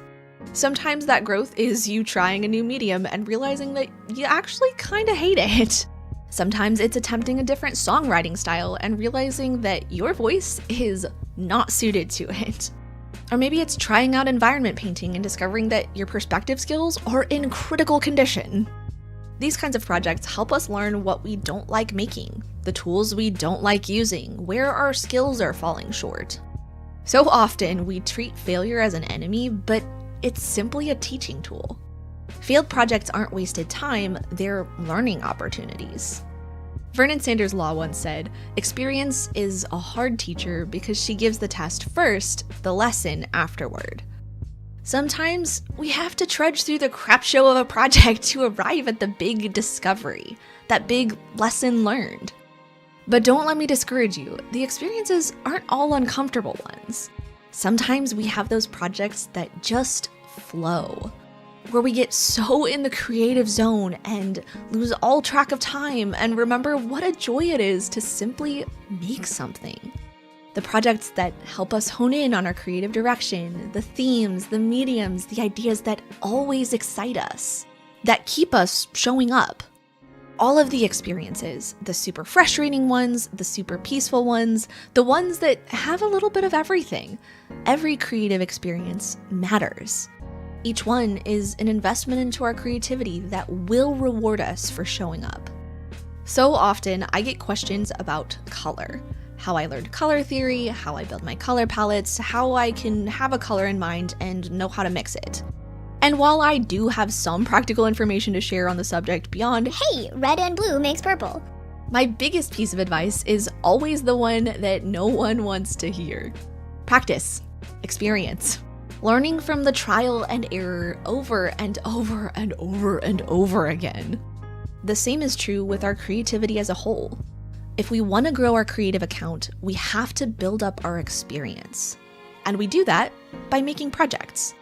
Sometimes that growth is you trying a new medium and realizing that you actually kind of hate it. Sometimes it's attempting a different songwriting style and realizing that your voice is not suited to it. Or maybe it's trying out environment painting and discovering that your perspective skills are in critical condition. These kinds of projects help us learn what we don't like making, the tools we don't like using, where our skills are falling short. So often we treat failure as an enemy, but it's simply a teaching tool. Failed projects aren't wasted time, they're learning opportunities. Vernon Sanders Law once said, "Experience is a hard teacher because she gives the test first, the lesson afterward." Sometimes we have to trudge through the crap show of a project to arrive at the big discovery, that big lesson learned. But don't let me discourage you, the experiences aren't all uncomfortable ones. Sometimes we have those projects that just flow, where we get so in the creative zone and lose all track of time and remember what a joy it is to simply make something. The projects that help us hone in on our creative direction, the themes, the mediums, the ideas that always excite us, that keep us showing up. All of the experiences, the super frustrating ones, the super peaceful ones, the ones that have a little bit of everything. Every creative experience matters. Each one is an investment into our creativity that will reward us for showing up. So often I get questions about color. How I learned color theory, how I build my color palettes, how I can have a color in mind and know how to mix it. And while I do have some practical information to share on the subject beyond, Hey, red and blue makes purple. my biggest piece of advice is always the one that no one wants to hear. Practice. Experience. Learning from the trial and error over and over and over and over again. The same is true with our creativity as a whole. If we want to grow our creative account, we have to build up our experience. And we do that by making projects.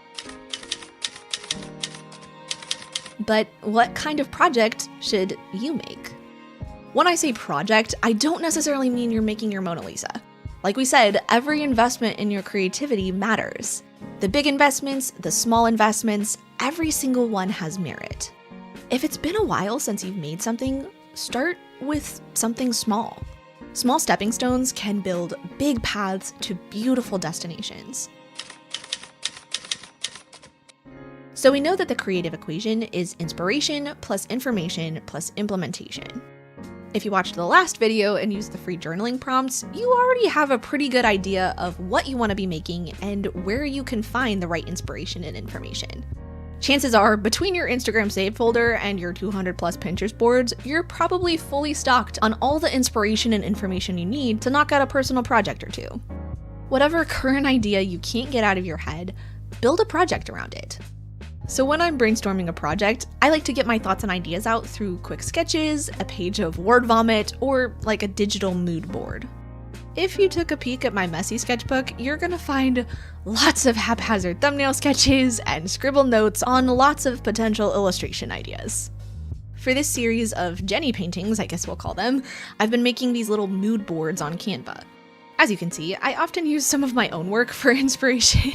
But what kind of project should you make? When I say project, I don't necessarily mean you're making your Mona Lisa. Like we said, every investment in your creativity matters. The big investments, the small investments, every single one has merit. If it's been a while since you've made something, start with something small. Small stepping stones can build big paths to beautiful destinations. So we know that the creative equation is inspiration plus information plus implementation. If you watched the last video and used the free journaling prompts, you already have a pretty good idea of what you want to be making and where you can find the right inspiration and information. Chances are, between your Instagram save folder and your 200 plus Pinterest boards, you're probably fully stocked on all the inspiration and information you need to knock out a personal project or two. Whatever current idea you can't get out of your head, build a project around it. So when I'm brainstorming a project, I like to get my thoughts and ideas out through quick sketches, a page of word vomit, or like a digital mood board. If you took a peek at my messy sketchbook, you're gonna find lots of haphazard thumbnail sketches and scribble notes on lots of potential illustration ideas. For this series of Jenny paintings, I guess we'll call them, I've been making these little mood boards on Canva. As you can see, I often use some of my own work for inspiration.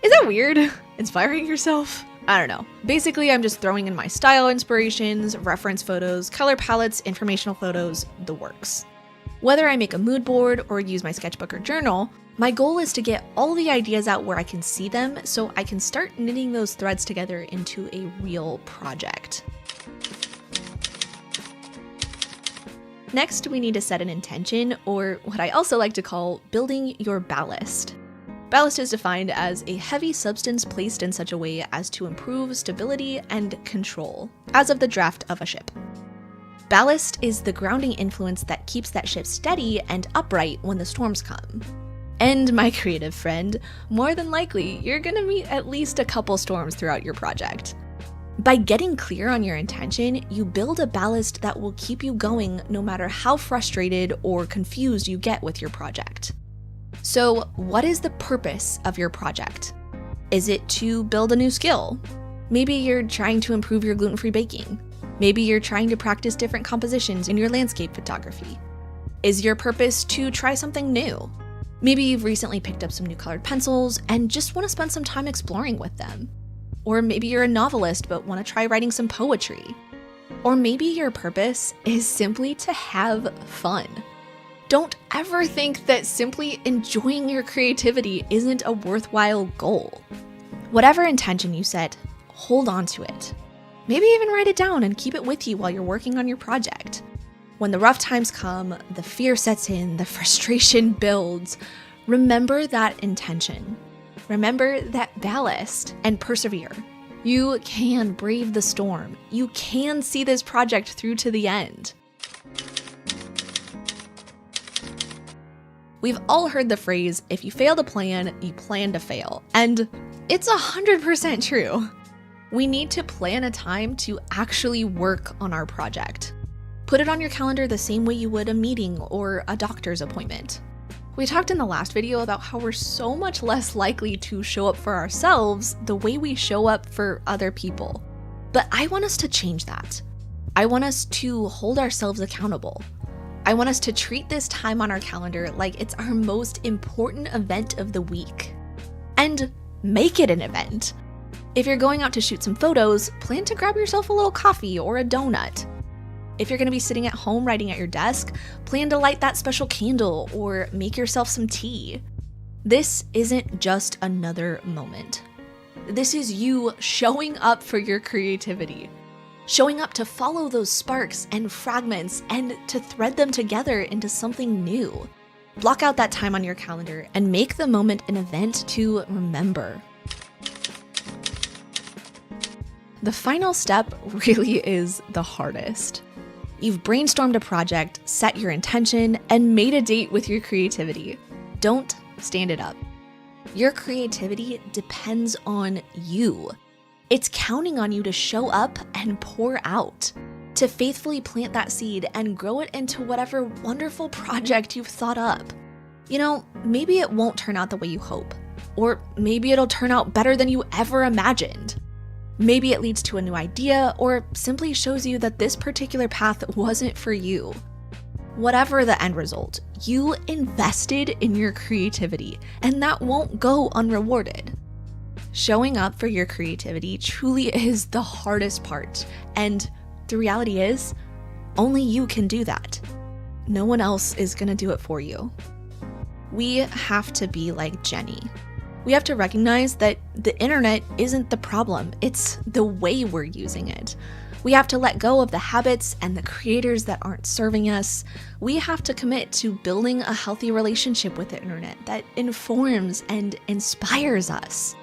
Is that weird? Inspiring yourself? I don't know. Basically, I'm just throwing in my style inspirations, reference photos, color palettes, informational photos, the works. Whether I make a mood board or use my sketchbook or journal, my goal is to get all the ideas out where I can see them so I can start knitting those threads together into a real project. Next, we need to set an intention, or what I also like to call building your ballast. Ballast is defined as a heavy substance placed in such a way as to improve stability and control, as of the draft of a ship. Ballast is the grounding influence that keeps that ship steady and upright when the storms come. And my creative friend, more than likely, you're gonna meet at least a couple storms throughout your project. By getting clear on your intention, you build a ballast that will keep you going no matter how frustrated or confused you get with your project. So, what is the purpose of your project? Is it to build a new skill? Maybe you're trying to improve your gluten-free baking. Maybe you're trying to practice different compositions in your landscape photography. Is your purpose to try something new? Maybe you've recently picked up some new colored pencils and just want to spend some time exploring with them. Or maybe you're a novelist but want to try writing some poetry. Or maybe your purpose is simply to have fun. Don't ever think that simply enjoying your creativity isn't a worthwhile goal. Whatever intention you set, hold on to it. Maybe even write it down and keep it with you while you're working on your project. When the rough times come, the fear sets in, the frustration builds, remember that intention. Remember that ballast and persevere. You can brave the storm. You can see this project through to the end. We've all heard the phrase, if you fail to plan, you plan to fail. And it's 100% true. We need to plan a time to actually work on our project. Put it on your calendar the same way you would a meeting or a doctor's appointment. We talked in the last video about how we're so much less likely to show up for ourselves the way we show up for other people. But I want us to change that. I want us to hold ourselves accountable. I want us to treat this time on our calendar like it's our most important event of the week. And make it an event. If you're going out to shoot some photos, plan to grab yourself a little coffee or a donut. If you're going to be sitting at home writing at your desk, plan to light that special candle or make yourself some tea. This isn't just another moment. This is you showing up for your creativity. Showing up to follow those sparks and fragments and to thread them together into something new. Block out that time on your calendar and make the moment an event to remember. The final step really is the hardest. You've brainstormed a project, set your intention, and made a date with your creativity. Don't stand it up. Your creativity depends on you. It's counting on you to show up and pour out, to faithfully plant that seed and grow it into whatever wonderful project you've thought up. You know, maybe it won't turn out the way you hope, or maybe it'll turn out better than you ever imagined. Maybe it leads to a new idea or simply shows you that this particular path wasn't for you. Whatever the end result, you invested in your creativity, and that won't go unrewarded. Showing up for your creativity truly is the hardest part, and the reality is, only you can do that. No one else is gonna do it for you. We have to be like Jenny. We have to recognize that the internet isn't the problem, it's the way we're using it. We have to let go of the habits and the creators that aren't serving us. We have to commit to building a healthy relationship with the internet that informs and inspires us.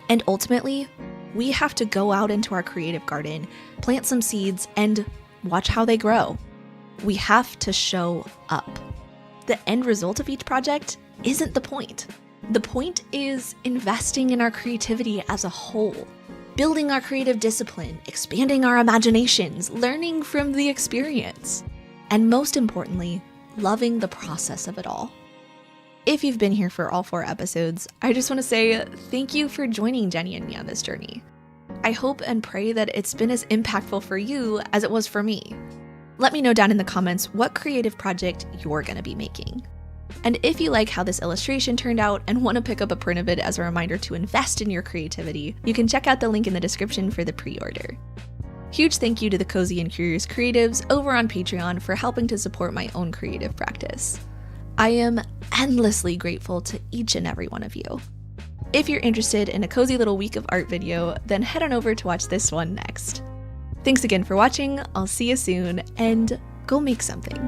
And ultimately, we have to go out into our creative garden, plant some seeds, and watch how they grow. We have to show up. The end result of each project isn't the point. The point is investing in our creativity as a whole, building our creative discipline, expanding our imaginations, learning from the experience, and most importantly, loving the process of it all. If you've been here for all 4 episodes, I just want to say thank you for joining Jenny and me on this journey. I hope and pray that it's been as impactful for you as it was for me. Let me know down in the comments what creative project you're going to be making. And if you like how this illustration turned out and want to pick up a print of it as a reminder to invest in your creativity, you can check out the link in the description for the pre-order. Huge thank you to the Cozy and Curious creatives over on Patreon for helping to support my own creative practice. I am endlessly grateful to each and every one of you. If you're interested in a cozy little week of art video, then head on over to watch this one next. Thanks again for watching, I'll see you soon, and go make something.